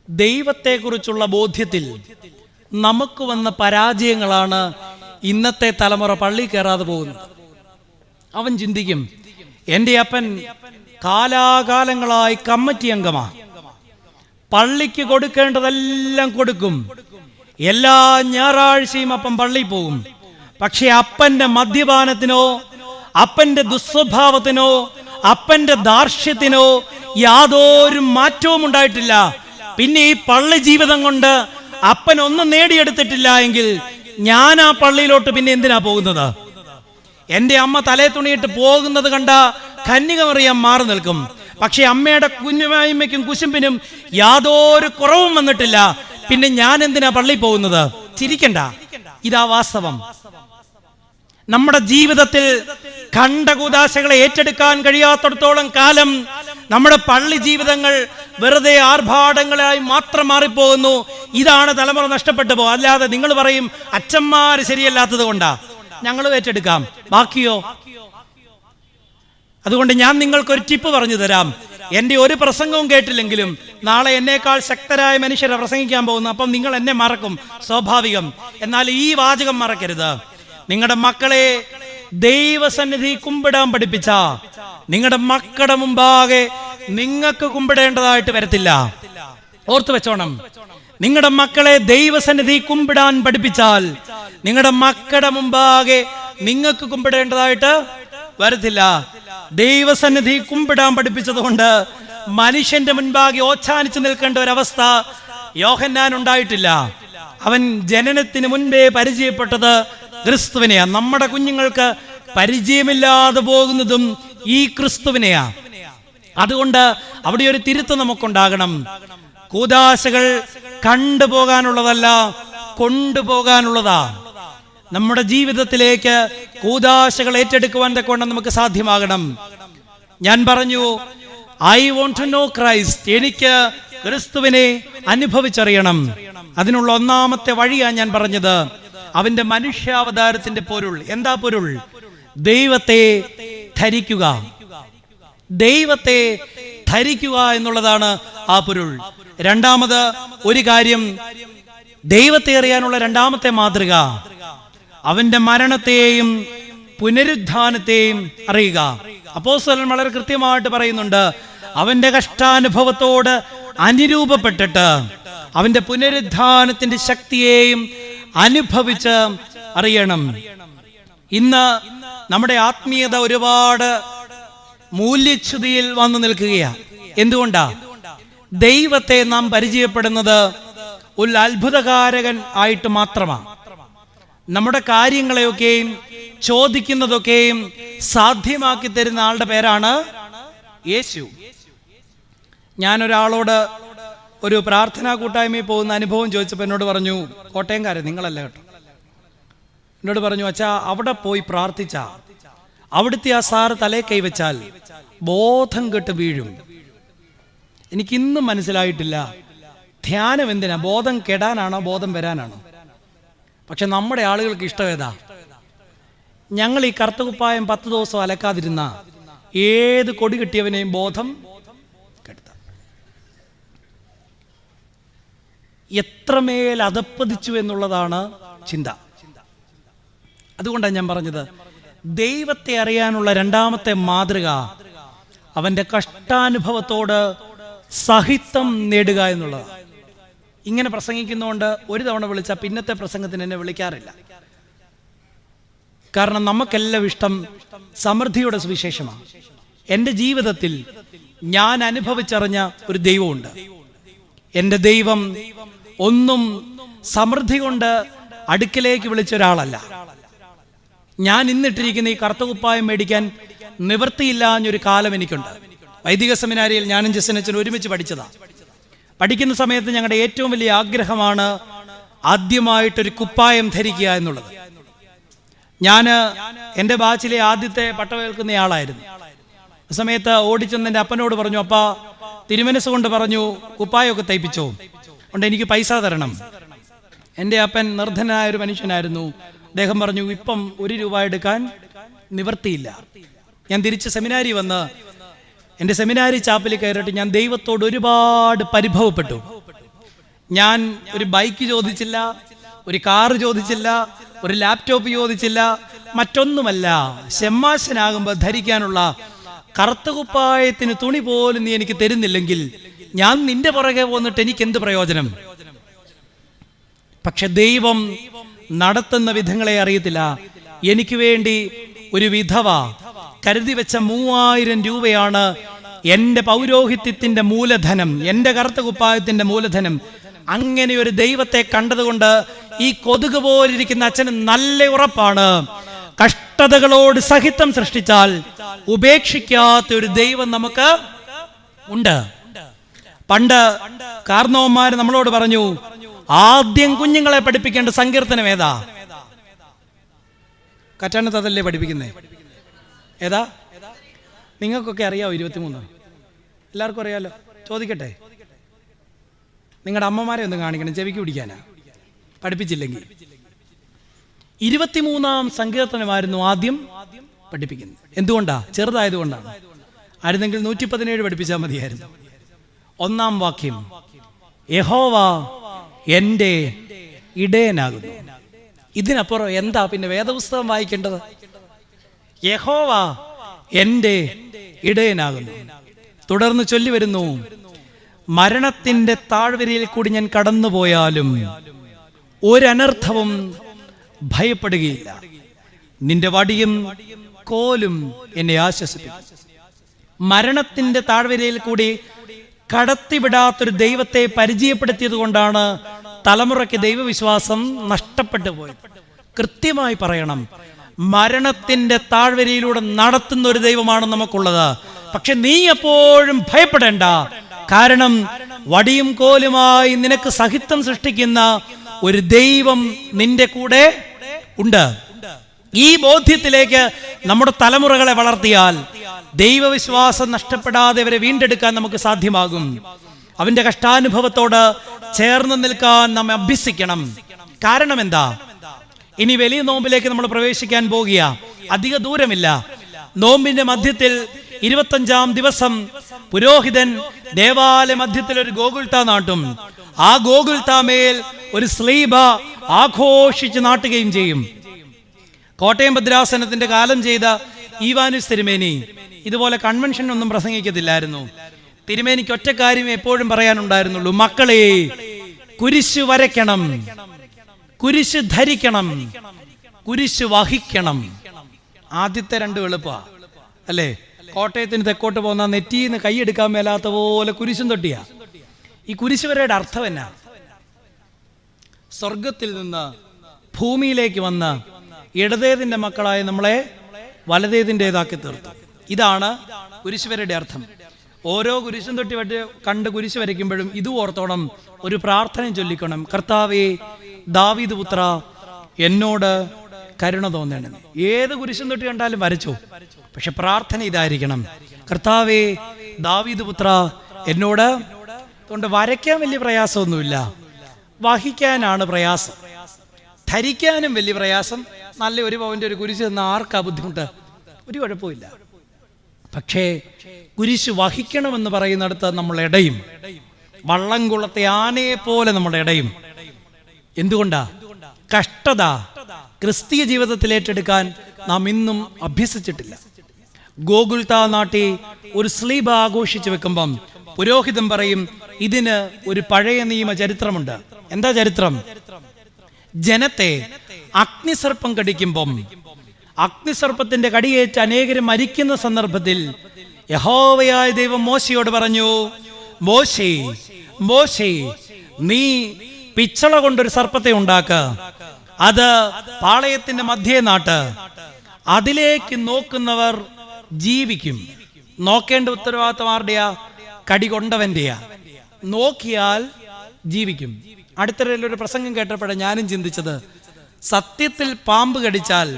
ദൈവത്തെക്കുറിച്ചുള്ള ബോധ്യത്തിൽ നമുക്ക് വന്ന പരാജയങ്ങളാണ് ഇന്നത്തെ തലമുറ പള്ളി കയറാതെ പോകുന്നത്. അവൻ ചിന്തിക്കും, എൻ്റെ അപ്പൻ കാലാകാലങ്ങളായി കമ്മിറ്റി അംഗമാ, പള്ളിക്ക് കൊടുക്കേണ്ടതെല്ലാം കൊടുക്കും, എല്ലാ ഞായറാഴ്ചയും അപ്പം പള്ളിയിൽ പോകും. പക്ഷെ അപ്പന്റെ മദ്യപാനത്തിനോ അപ്പന്റെ ദുസ്വഭാവത്തിനോ അപ്പന്റെ ദാർഷ്ട്യത്തിനോ യാതൊരു മാറ്റവും ഉണ്ടായിട്ടില്ല. പിന്നെ ഈ പള്ളി ജീവിതം കൊണ്ട് അപ്പൻ ഒന്നും നേടിയെടുത്തിട്ടില്ല എങ്കിൽ ഞാൻ ആ പള്ളിയിലോട്ട് പിന്നെ എന്തിനാ പോകുന്നത്? എൻ്റെ അമ്മ തലേ തുണിയിട്ട് പോകുന്നത് കണ്ട കന്യകമറിയാൻ മാറി നിൽക്കും. പക്ഷെ അമ്മയുടെ കുഞ്ഞുമായ്മയ്ക്കും കുശുമ്പിനും യാതൊരു കുറവും വന്നിട്ടില്ല. പിന്നെ ഞാൻ എന്തിനാ പള്ളി പോകുന്നത്? ചിരിക്കണ്ട, ഇതാ വാസ്തവം. നമ്മുടെ ജീവിതത്തിൽ കണ്ട കൂദാശകളെ ഏറ്റെടുക്കാൻ കഴിയാത്തടത്തോളം കാലം നമ്മുടെ പള്ളി ജീവിതങ്ങൾ വെറുതെ ആർഭാടങ്ങളായി മാത്രം മാറിപ്പോകുന്നു. ഇതാണ് തലമുറ നഷ്ടപ്പെട്ടു പോകും. അല്ലാതെ നിങ്ങൾ പറയും അച്ഛന്മാർ ശരിയല്ലാത്തത് കൊണ്ടാ, ഞങ്ങൾ ഏറ്റെടുക്കാം, ബാക്കിയോ? അതുകൊണ്ട് ഞാൻ നിങ്ങൾക്കൊരു ടിപ്പ് പറഞ്ഞു തരാം. എൻ്റെ ഒരു പ്രസംഗവും കേട്ടില്ലെങ്കിലും നാളെ എന്നേക്കാൾ ശക്തരായ മനുഷ്യരെ പ്രസംഗിക്കാൻ പോകുന്നു. അപ്പം നിങ്ങൾ എന്നെ മറക്കും, സ്വാഭാവികം. എന്നാൽ ഈ വാചകം മറക്കരുത്. നിങ്ങളുടെ മക്കളെ ദൈവസന്നിധി കുമ്പിടാൻ പഠിപ്പിച്ച നിങ്ങളുടെ മക്കളുടെ മുമ്പാകെ നിങ്ങൾക്ക് കുമ്പിടേണ്ടതായിട്ട് വരത്തില്ല. ഓർത്തു വെച്ചോണം. നിങ്ങളുടെ മക്കളെ ദൈവസന്നിധി കുമ്പിടാൻ പഠിപ്പിച്ചാൽ നിങ്ങളുടെ മക്കളുടെ മുമ്പാകെ നിങ്ങൾക്ക് കുമ്പിടേണ്ടതായിട്ട് വരത്തില്ല. ദൈവസന്നിധി കുമ്പിടാൻ പഠിപ്പിച്ചതുകൊണ്ട് മനുഷ്യന്റെ മുൻപാകെ ഓച്ചാനിച്ചു നിൽക്കേണ്ട ഒരവസ്ഥ യോഹന്നാൻ ഉണ്ടായിട്ടില്ല. അവൻ ജനനത്തിന് മുൻപേ പരിചയപ്പെട്ടത് ക്രിസ്തുവിനെയാ. നമ്മുടെ കുഞ്ഞുങ്ങൾക്ക് പരിചയമില്ലാതെ പോകുന്നതും ഈ ക്രിസ്തുവിനെയാ. അതുകൊണ്ട് അവിടെ ഒരു തിരുത്ത് നമുക്കുണ്ടാകണം. കൂദാശകൾ കണ്ടുപോകാനുള്ളതല്ല, കൊണ്ടുപോകാനുള്ളതാ. നമ്മുടെ ജീവിതത്തിലേക്ക് കൂദാശകൾ ഏറ്റെടുക്കുവാൻ തക്കവണ്ണം നമുക്ക് സാധ്യമാകണം. ഞാൻ പറഞ്ഞു, I want to know Christ. എനിക്ക് ക്രിസ്തുവിനെ അനുഭവിച്ചറിയണം. അതിനുള്ള ഒന്നാമത്തെ വഴിയാണ് ഞാൻ പറഞ്ഞത്, അവന്റെ മനുഷ്യാവതാരത്തിന്റെ പൊരുൾ. എന്താ പൊരുൾ? ദൈവത്തെ ധരിക്കുക. ദൈവത്തെ ധരിക്കുക എന്നുള്ളതാണ് ആ പൊരുൾ. രണ്ടാമത് ഒരു കാര്യം, ദൈവത്തെ അറിയാനുള്ള രണ്ടാമത്തെ മാതൃക അവന്റെ മരണത്തെയും പുനരുദ്ധാനത്തെയും അറിയുക. അപ്പോസ്തലൻ വളരെ കൃത്യമായിട്ട് പറയുന്നുണ്ട്, അവന്റെ കഷ്ടാനുഭവത്തോട് അനുരൂപപ്പെട്ടിട്ട് അവന്റെ പുനരുദ്ധാനത്തിന്റെ ശക്തിയെയും അനുഭവിച്ച് അറിയണം. ഇന്ന് നമ്മുടെ ആത്മീയത ഒരുപാട് മൂല്യച്യുതിയിൽ വന്നു നിൽക്കുകയാണ്. എന്തുകൊണ്ടാ? ദൈവത്തെ നാം പരിചയപ്പെടുന്നത് ഒരു അത്ഭുതകാരകൻ ആയിട്ട് മാത്രമാണ്. നമ്മുടെ കാര്യങ്ങളെയൊക്കെയും ചോദിക്കുന്നതൊക്കെയും സാധ്യമാക്കി തരുന്ന ആളുടെ പേരാണ് യേശു. ഞാനൊരാളോട് ഒരു പ്രാർത്ഥനാ കൂട്ടായ്മയിൽ പോകുന്ന അനുഭവം ചോദിച്ചപ്പോൾ എന്നോട് പറഞ്ഞു, കോട്ടയംകാരൻ നിങ്ങളല്ല കേട്ടോ, എന്നോട് പറഞ്ഞു, അച്ഛാ അവിടെ പോയി പ്രാർത്ഥിച്ച അവിടുത്തെ ആ സാറ് തലേ കൈവച്ചാൽ ബോധം കെട്ട് വീഴും. എനിക്കിന്നും മനസ്സിലായിട്ടില്ല ധ്യാനം എന്തിനാ, ബോധം കെടാനാണോ ബോധം വരാനാണോ? പക്ഷെ നമ്മുടെ ആളുകൾക്ക് ഇഷ്ടം ഏതാ? ഞങ്ങൾ ഈ കറുത്തകുപ്പായം 10 ദിവസം അലക്കാതിരുന്ന ഏത് കൊടി കിട്ടിയവനെയും ബോധം കെടുത്താം. എത്രമേൽ അധപ്പതിച്ചു എന്നുള്ളതാണ് ചിന്ത. അതുകൊണ്ടാണ് ഞാൻ പറഞ്ഞത്, ദൈവത്തെ അറിയാനുള്ള രണ്ടാമത്തെ മാതൃക അവന്റെ കഷ്ടാനുഭവത്തോട് സഹിത്വം നേടുക എന്നുള്ളത്. ഇങ്ങനെ പ്രസംഗിക്കുന്നതുകൊണ്ട് ഒരു തവണ വിളിച്ചാൽ പിന്നത്തെ പ്രസംഗത്തിന് എന്നെ വിളിക്കാറില്ല. കാരണം നമുക്കെല്ലാം ഇഷ്ടം സമൃദ്ധിയുടെ സുവിശേഷമാണ്. എൻ്റെ ജീവിതത്തിൽ ഞാൻ അനുഭവിച്ചറിഞ്ഞ ഒരു ദൈവമുണ്ട്. എൻ്റെ ദൈവം ഒന്നും സമൃദ്ധി കൊണ്ട് അടുക്കിലേക്ക് വിളിച്ച ഒരാളല്ല. ഞാൻ ഇന്നിട്ടിരിക്കുന്ന ഈ കറുത്ത കുപ്പായം മേടിക്കാൻ നിവൃത്തിയില്ലാഞ്ഞൊരു കാലം എനിക്കുണ്ട്. വൈദിക സെമിനാരിയിൽ ഞാനും ജസ്സനച്ചനും ഒരുമിച്ച് പഠിച്ചതാണ്. പഠിക്കുന്ന സമയത്ത് ഞങ്ങളുടെ ഏറ്റവും വലിയ ആഗ്രഹമാണ് ആദ്യമായിട്ടൊരു കുപ്പായം ധരിക്കുക എന്നുള്ളത്. ഞാൻ എൻ്റെ ബാച്ചിലെ ആദ്യത്തെ പട്ടമേൽക്കുന്നയാളായിരുന്നു. ആ സമയത്ത് ഓടിച്ചെന്ന് എൻ്റെ അപ്പനോട് പറഞ്ഞു, അപ്പ തിരുമനസ് കൊണ്ട് പറഞ്ഞു കുപ്പായമൊക്കെ തയ്പ്പിച്ചോ, അതുകൊണ്ട് എനിക്ക് പൈസ തരണം. എൻ്റെ അപ്പൻ നിർധനായ ഒരു മനുഷ്യനായിരുന്നു. അദ്ദേഹം പറഞ്ഞു, ഇപ്പം 1 രൂപ എടുക്കാൻ നിവർത്തിയില്ല. ഞാൻ തിരിച്ച് സെമിനാരി വന്ന് എൻ്റെ സെമിനാരി ചാപ്പലിൽ കയറിയിട്ട് ഞാൻ ദൈവത്തോട് ഒരുപാട് പരിഭവപ്പെട്ടു. ഞാൻ ഒരു ബൈക്ക് ചോദിച്ചില്ല, ഒരു കാറ് ചോദിച്ചില്ല, ഒരു ലാപ്ടോപ്പ് ചോദിച്ചില്ല, മറ്റൊന്നുമല്ല. ശെമ്മാശനാകുമ്പോൾ ധരിക്കാനുള്ള കറുത്ത കുപ്പായത്തിന് തുണി പോലും നീ എനിക്ക് തരുന്നില്ലെങ്കിൽ ഞാൻ നിന്റെ പുറകെ പോന്നിട്ട് എനിക്ക് എന്ത് പ്രയോജനം? പക്ഷെ ദൈവം നടത്തുന്ന വിധങ്ങളെ അറിയത്തില്ല. എനിക്ക് വേണ്ടി ഒരു വിധവ കരുതി വെച്ച 3000 രൂപയാണ് എൻ്റെ പൗരോഹിത്യത്തിന്റെ മൂലധനം, എൻ്റെ കറുത്ത കുപ്പായത്തിന്റെ മൂലധനം. അങ്ങനെ ഒരു ദൈവത്തെ കണ്ടതുകൊണ്ട് ഈ കൊതുക് പോലിരിക്കുന്ന അച്ഛന് നല്ല ഉറപ്പാണ്, കഷ്ടതകളോട് സഹിതം സൃഷ്ടിച്ചാൽ ഉപേക്ഷിക്കാത്ത ഒരു ദൈവം നമുക്ക് ഉണ്ട്. പണ്ട് കാർന്നവന്മാര് നമ്മളോട് പറഞ്ഞു, ആദ്യം കുഞ്ഞുങ്ങളെ പഠിപ്പിക്കേണ്ട സങ്കീർത്തനം ഏതാ? കറ്റാനത്ത് അതല്ലേ പഠിപ്പിക്കുന്നേ? ഏതാ? നിങ്ങൾക്കൊക്കെ അറിയാവോ? 23 എല്ലാവർക്കും അറിയാലോ. ചോദിക്കട്ടെ, നിങ്ങളുടെ അമ്മമാരെ ഒന്ന് കാണിക്കണം, ചെവിക്ക് പിടിക്കാനാ പഠിപ്പിച്ചില്ലെങ്കിൽ. 23-ാം സങ്കീർത്തനമായിരുന്നു ആദ്യം പഠിപ്പിക്കുന്നത്. എന്തുകൊണ്ടാ? ചെറുതായതുകൊണ്ടാണ്. ആയിരുന്നെങ്കിൽ 117 പഠിപ്പിച്ചാൽ മതിയായിരുന്നു. 1-ാം വാക്യം, യഹോവ എൻ്റെ ഇടയനാകുന്നു. ഇതിനപ്പുറം എന്താ പിന്നെ വേദപുസ്തകം വായിക്കേണ്ടത്? യഹോവ എൻ്റെ ഇടയനാകുന്നു. തുടർന്ന് ചൊല്ലി വരുന്നു, മരണത്തിന്റെ താഴ്വരയിൽ കൂടി ഞാൻ കടന്നുപോയാലും ഒരനർത്ഥവും ഭയപ്പെടുകയില്ല. നിന്റെ വടിയും കോലും എന്നെ ആശ്വസിപ്പിക്കും. മരണത്തിന്റെ താഴ്വരയിൽ കൂടി കടത്തിവിടാത്തൊരു ദൈവത്തെ പരിചയപ്പെടുത്തിയത് കൊണ്ടാണ് തലമുറയ്ക്ക് ദൈവവിശ്വാസം നഷ്ടപ്പെട്ടു പോയത്. കൃത്യമായി പറയണം, മരണത്തിന്റെ താഴ്വരയിലൂടെ നടത്തുന്ന ഒരു ദൈവമാണ് നമുക്കുള്ളത്. പക്ഷെ നീ എപ്പോഴും ഭയപ്പെടേണ്ട, കാരണം വടിയും കോലുമായി നിനക്ക് സഹിതം സൃഷ്ടിക്കുന്ന ഒരു ദൈവം നിന്റെ കൂടെ ഉണ്ട്. ഈ ബോധ്യത്തിലേക്ക് നമ്മുടെ തലമുറകളെ വളർത്തിയാൽ ദൈവവിശ്വാസം നഷ്ടപ്പെടാതെ അവരെ വീണ്ടെടുക്കാൻ നമുക്ക് സാധ്യമാകും. അവന്റെ കഷ്ടാനുഭവത്തോട് ചേർന്ന് നിൽക്കാൻ നാം അഭ്യസിക്കണം. കാരണം എന്താ? ഇനി വലിയ നോമ്പിലേക്ക് നമ്മൾ പ്രവേശിക്കാൻ പോകുക, അധിക ദൂരമില്ല. നോമ്പിന്റെ മധ്യത്തിൽ 25-ാം ദിവസം പുരോഹിതൻ ദേവാലയ മധ്യത്തിൽ ഒരു ഗോകുൽത്ത നാട്ടും. ആ ഗോകുൽത്താമേൽ ഒരു സ്ലീബ ആഘോഷിച്ച് നാട്ടുകയും ചെയ്യും. കോട്ടയം ഭദ്രാസനത്തിന്റെ കാലം ചെയ്ത ഈവാനുസ് തിരുമേനി ഇതുപോലെ കൺവെൻഷൻ ഒന്നും പ്രസംഗിക്കത്തില്ലായിരുന്നു. തിരുമേനിക്ക് ഒറ്റ കാര്യം എപ്പോഴും പറയാനുണ്ടായിരുന്നുള്ളൂ, മക്കളെ കുരിശ് വരയ്ക്കണം, കുരിശ് ധരിക്കണം, കുരിശ് വഹിക്കണം. ആദ്യത്തെ 2 എളുപ്പാ അല്ലേ? കോട്ടയത്തിന് തെക്കോട്ട് പോകുന്ന നെറ്റിന്ന് കൈയെടുക്കാൻ മേലാത്ത പോലെ കുരിശും തൊട്ടിയാ. ഈ കുരിശ് വരയുടെ അർത്ഥം എന്നാ? സ്വർഗത്തിൽ നിന്ന് ഭൂമിയിലേക്ക് വന്ന് ഇടതേതിന്റെ മക്കളായ നമ്മളെ വലതേതിൻ്റെതാക്കി തീർത്തു. ഇതാണ് കുരിശുവരയുടെ അർത്ഥം. ഓരോ കുരിശും തൊട്ടി കണ്ട് കുരിശ് വരയ്ക്കുമ്പോഴും ഇത് ഓർത്തോണം, ഒരു പ്രാർത്ഥന ചൊല്ലിക്കണം, കർത്താവേ ദാവീദ് പുത്ര എന്നോട് കരുണ തോന്നണം. ഏത് കുരിശും തൊട്ടി കണ്ടാലും വരച്ചോ, പക്ഷെ പ്രാർത്ഥന ഇതായിരിക്കണം, കർത്താവേ ദാവീദ് പുത്ര എന്നോട്. അതുകൊണ്ട് വരയ്ക്കാൻ വലിയ പ്രയാസമൊന്നുമില്ല, വഹിക്കാനാണ് പ്രയാസം. ധരിക്കാനും വലിയ പ്രയാസം. നല്ല 1 പവന്റെ ഒരു കുരിശ് തന്ന ആർക്കാ ബുദ്ധിമുട്ട്? ഒരു കുഴപ്പമില്ല. പക്ഷേ കുരിശ് വഹിക്കണമെന്ന് പറയുന്നിടത്ത് നമ്മൾ ഇടയും. വള്ളംകുളത്തെ ആനയെ പോലെ നമ്മൾ ഇടയും. എന്തുകൊണ്ടാ? കഷ്ടത ക്രിസ്തീയ ജീവിതത്തിൽ ഏറ്റെടുക്കാൻ നാം ഇന്നും അഭ്യസിച്ചിട്ടില്ല. ഗോകുൽത്ത നാട്ടി ഒരു സ്ലീബ ആഘോഷിച്ചു വെക്കുമ്പം പുരോഹിതൻ പറയും, ഇതിന് ഒരു പഴയ നിയമ ചരിത്രമുണ്ട്. എന്താ ചരിത്രം? ജനത്തെ അഗ്നിസർപ്പം കടിക്കുമ്പം, അഗ്നിസർപ്പത്തിന്റെ കടിയേറ്റ് അനേകരും മരിക്കുന്ന സന്ദർഭത്തിൽ യഹോവയായ ദൈവം മോശയോട് പറഞ്ഞു, മോശേ മോശേ നീ പിച്ചള കൊണ്ടൊരു സർപ്പത്തെ ഉണ്ടാക്കുക, അത് പാളയത്തിന്റെ മധ്യേ നാട്ട്, അതിലേക്ക് നോക്കുന്നവർ ജീവിക്കും. നോക്കേണ്ട ഉത്തരവാദിത്തം ആരുടെയാ? കടി കൊണ്ടവന്റെയാ. നോക്കിയാൽ ജീവിക്കും. അടുത്തിടയിലൊരു പ്രസംഗം കേട്ടപ്പോഴാണ് ഞാനും ചിന്തിച്ചത്, സത്യത്തിൽ പാമ്പ് കടിച്ചാൽ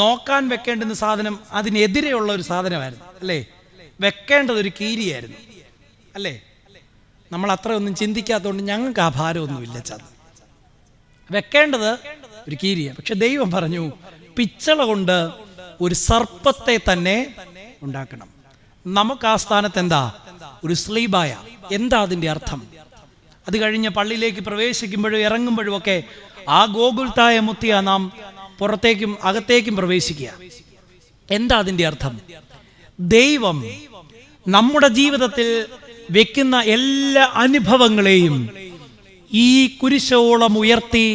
നോക്കാൻ വെക്കേണ്ടുന്ന സാധനം അതിനെതിരെയുള്ള ഒരു സാധനമായിരുന്നു അല്ലേ? വെക്കേണ്ടത് ഒരു കീരിയായിരുന്നു അല്ലേ? നമ്മൾ അത്രയൊന്നും ചിന്തിക്കാത്തതുകൊണ്ട് ഞങ്ങൾക്ക് ആ ഭാരമൊന്നുമില്ല. വെക്കേണ്ടത് ഒരു കീരിയ. പക്ഷെ ദൈവം പറഞ്ഞു പിച്ചള കൊണ്ട് ഒരു സർപ്പത്തെ തന്നെ ഉണ്ടാക്കണം. നമുക്ക് ആ സ്ഥാനത്ത് എന്താ? ഒരു സ്ലീബായ. എന്താ അതിന്റെ അർത്ഥം? അത് കഴിഞ്ഞ് പള്ളിയിലേക്ക് പ്രവേശിക്കുമ്പോഴും ഇറങ്ങുമ്പോഴും ഒക്കെ ആ ഗോകുൽത്തായ മുത്തിയ നാം പുറത്തേക്കും അകത്തേക്കും പ്രവേശിക്കുക. എന്താ അതിന്റെ അർത്ഥം? ദൈവം നമ്മുടെ ജീവിതത്തിൽ വെക്കുന്ന എല്ലാ അനുഭവങ്ങളെയും ഈ കുരിശോളം ഉയർത്തി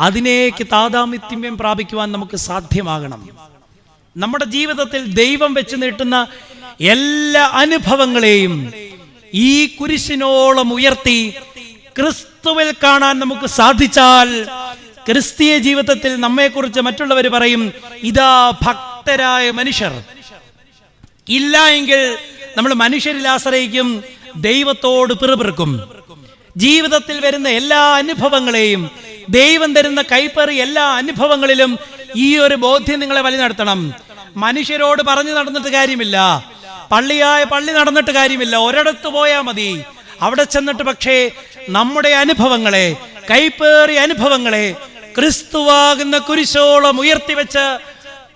അതിനേക്ക് താതാമിത്യം പ്രാപിക്കുവാൻ നമുക്ക് സാധ്യമാകണം. നമ്മുടെ ജീവിതത്തിൽ ദൈവം വെച്ച് നീട്ടുന്ന എല്ലാ അനുഭവങ്ങളെയും ഈ കുരിശിനോളം ഉയർത്തി ക്രിസ്തുവിൽ കാണാൻ നമുക്ക് സാധിച്ചാൽ ക്രിസ്തീയ ജീവിതത്തിൽ നമ്മെക്കുറിച്ച് മറ്റുള്ളവർ പറയും, ഇതാ ഭക്തരായ മനുഷ്യർ. ഇല്ല എങ്കിൽ നമ്മൾ മനുഷ്യരിൽ ആശ്രയിക്കും, ദൈവത്തോട് പിറുപിറുക്കും. ജീവിതത്തിൽ വരുന്ന എല്ലാ അനുഭവങ്ങളെയും, ദൈവം തരുന്ന കൈപ്പറി എല്ലാ അനുഭവങ്ങളിലും ഈ ഒരു ബോധ്യം നിങ്ങളെ വഴി നടത്തണം. മനുഷ്യരോട് പറഞ്ഞു നടന്നിട്ട് കാര്യമില്ല, പള്ളി നടന്നിട്ട് കാര്യമില്ല. ഒരിടത്ത് പോയാൽ മതി. അവിടെ ചെന്നിട്ട് പക്ഷേ നമ്മുടെ അനുഭവങ്ങളെ, കൈപ്പേറിയ അനുഭവങ്ങളെ ക്രിസ്തുവാകുന്ന കുരിശോളം ഉയർത്തിവെച്ച്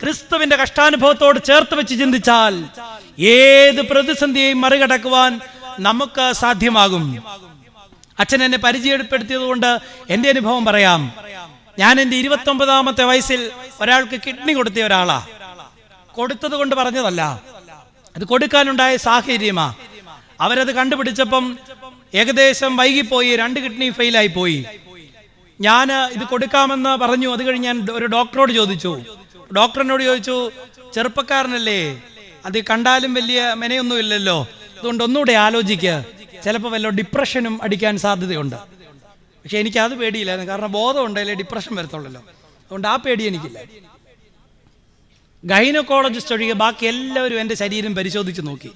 ക്രിസ്തുവിന്റെ കഷ്ടാനുഭവത്തോട് ചേർത്ത് വെച്ച് ചിന്തിച്ചാൽ ഏത് പ്രതിസന്ധിയെയും മറികടക്കുവാൻ നമുക്ക് സാധ്യമാകും. അച്ഛൻ എന്നെ പരിചയപ്പെടുത്തിയത് കൊണ്ട് എൻ്റെ അനുഭവം പറയാം. ഞാൻ എൻ്റെ 29ാമത്തെ വയസ്സിൽ ഒരാൾക്ക് കിഡ്നി കൊടുത്തിയ ഒരാളാ. കൊടുത്തത് കൊണ്ട് പറഞ്ഞതല്ല, അത് കൊടുക്കാനുണ്ടായ സാഹചര്യമാ. അവരത് കണ്ടുപിടിച്ചപ്പം ഏകദേശം വൈകിപ്പോയി, 2 കിഡ്നി ഫെയിലായി പോയി. ഞാൻ ഇത് കൊടുക്കാമെന്ന് പറഞ്ഞു. അത് കഴിഞ്ഞ് ഞാൻ ഒരു ഡോക്ടറോട് ചോദിച്ചു. ഡോക്ടറിനോട് ചോദിച്ചു, ചെറുപ്പക്കാരനല്ലേ, അത് കണ്ടാലും വലിയ മെനയൊന്നും ഇല്ലല്ലോ, അതുകൊണ്ട് ഒന്നുകൂടെ ആലോചിക്കുക, ചിലപ്പോൾ വല്ല ഡിപ്രഷനും അടിക്കാൻ സാധ്യതയുണ്ട്. പക്ഷെ എനിക്കത് പേടിയില്ലായിരുന്നു, കാരണം ബോധം ഉണ്ടല്ലേ ഡിപ്രഷൻ വരത്തുള്ളല്ലോ, അതുകൊണ്ട് ആ പേടി എനിക്കില്ല. ഗൈനക്കോളജിസ്റ്റ് ഒഴികെ ബാക്കി എല്ലാവരും എൻ്റെ ശരീരം പരിശോധിച്ച് നോക്കി.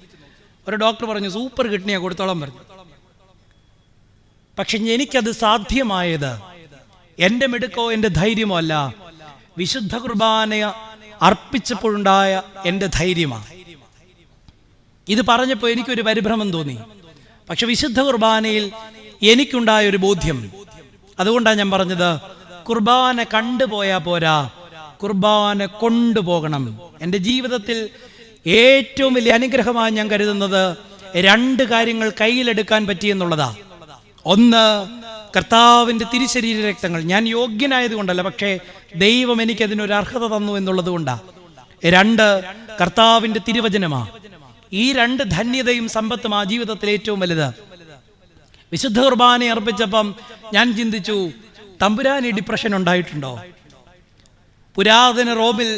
ഒരു ഡോക്ടർ പറഞ്ഞു സൂപ്പർ കിഡ്നിയാണ്, കൊടുത്തോളം പറഞ്ഞു. പക്ഷെ എനിക്കത് സാധ്യമായത് എൻ്റെ മിടുക്കോ എൻ്റെ ധൈര്യമോ അല്ല, വിശുദ്ധ കുർബാന അർപ്പിച്ചപ്പോഴുണ്ടായ എൻ്റെ ധൈര്യമാണ്. ഇത് പറഞ്ഞപ്പോൾ എനിക്കൊരു പരിഭ്രമം തോന്നി. പക്ഷെ വിശുദ്ധ കുർബാനയിൽ എനിക്കുണ്ടായ ഒരു ബോധ്യം, അതുകൊണ്ടാണ് ഞാൻ പറഞ്ഞത്, കുർബാന കണ്ടുപോയാൽ പോരാ, കുർബാന കൊണ്ടുപോകണം. എൻ്റെ ജീവിതത്തിൽ ഏറ്റവും വലിയ അനുഗ്രഹമായി ഞാൻ കരുതുന്നത് 2 കാര്യങ്ങൾ കയ്യിലെടുക്കാൻ പറ്റിയെന്നുള്ളതാ. ഒന്ന്, കർത്താവിൻ്റെ തിരുശരീര രക്തങ്ങൾ. ഞാൻ യോഗ്യനായതുകൊണ്ടല്ല, പക്ഷേ ദൈവം എനിക്കതിനൊരു അർഹത തന്നു എന്നുള്ളത് കൊണ്ടാ. 2, കർത്താവിൻ്റെ തിരുവചനമാ. ഈ 2 ധന്യതയും സമ്പത്തും ആ ജീവിതത്തിൽ ഏറ്റവും വലുത്. വിശുദ്ധ കുർബാന അർപ്പിച്ചപ്പം ഞാൻ ചിന്തിച്ചു, തമ്പുരാന് ഡിപ്രഷൻ ഉണ്ടായിട്ടുണ്ടോ? പുരാതന റോമിൽ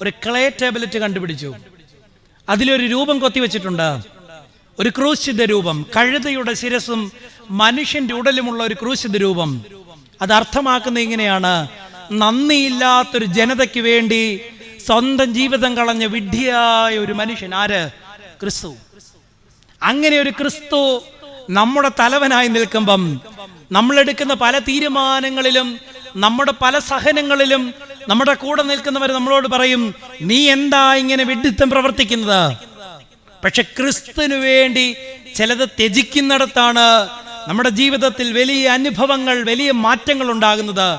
ഒരു ക്ലേ ടാബ്ലറ്റ് കണ്ടുപിടിച്ചു. അതിലൊരു രൂപം കൊത്തിവെച്ചിട്ടുണ്ട്, ഒരു ക്രൂശിത രൂപം, കഴുതയുടെ ശിരസും മനുഷ്യന്റെ ഉടലുമുള്ള ഒരു ക്രൂശിത രൂപം. അത് അർത്ഥമാക്കുന്നത് ഇങ്ങനെയാണ്: നന്ദിയില്ലാത്തൊരു ജനതയ്ക്ക് വേണ്ടി സ്വന്തം ജീവിതം കളഞ്ഞ വിഡ്ഢിയായ ഒരു മനുഷ്യൻ. ആര്? ക്രിസ്തു. അങ്ങനെ ഒരു ക്രിസ്തു നമ്മുടെ തലവനായി നിൽക്കുമ്പം നമ്മളെടുക്കുന്ന പല തീരുമാനങ്ങളിലും, നമ്മുടെ പല സഹനങ്ങളിലും നമ്മുടെ കൂടെ നിൽക്കുന്നവർ നമ്മളോട് പറയും, നീ എന്താ ഇങ്ങനെ വിഡ്ഢിത്തം പ്രവർത്തിക്കുന്നത്? പക്ഷെ ക്രിസ്തുവിനു വേണ്ടി ചിലത് ത്യജിക്കുന്നിടത്താണ് നമ്മുടെ ജീവിതത്തിൽ വലിയ അനുഭവങ്ങൾ, വലിയ മാറ്റങ്ങൾ ഉണ്ടാകുന്നത്.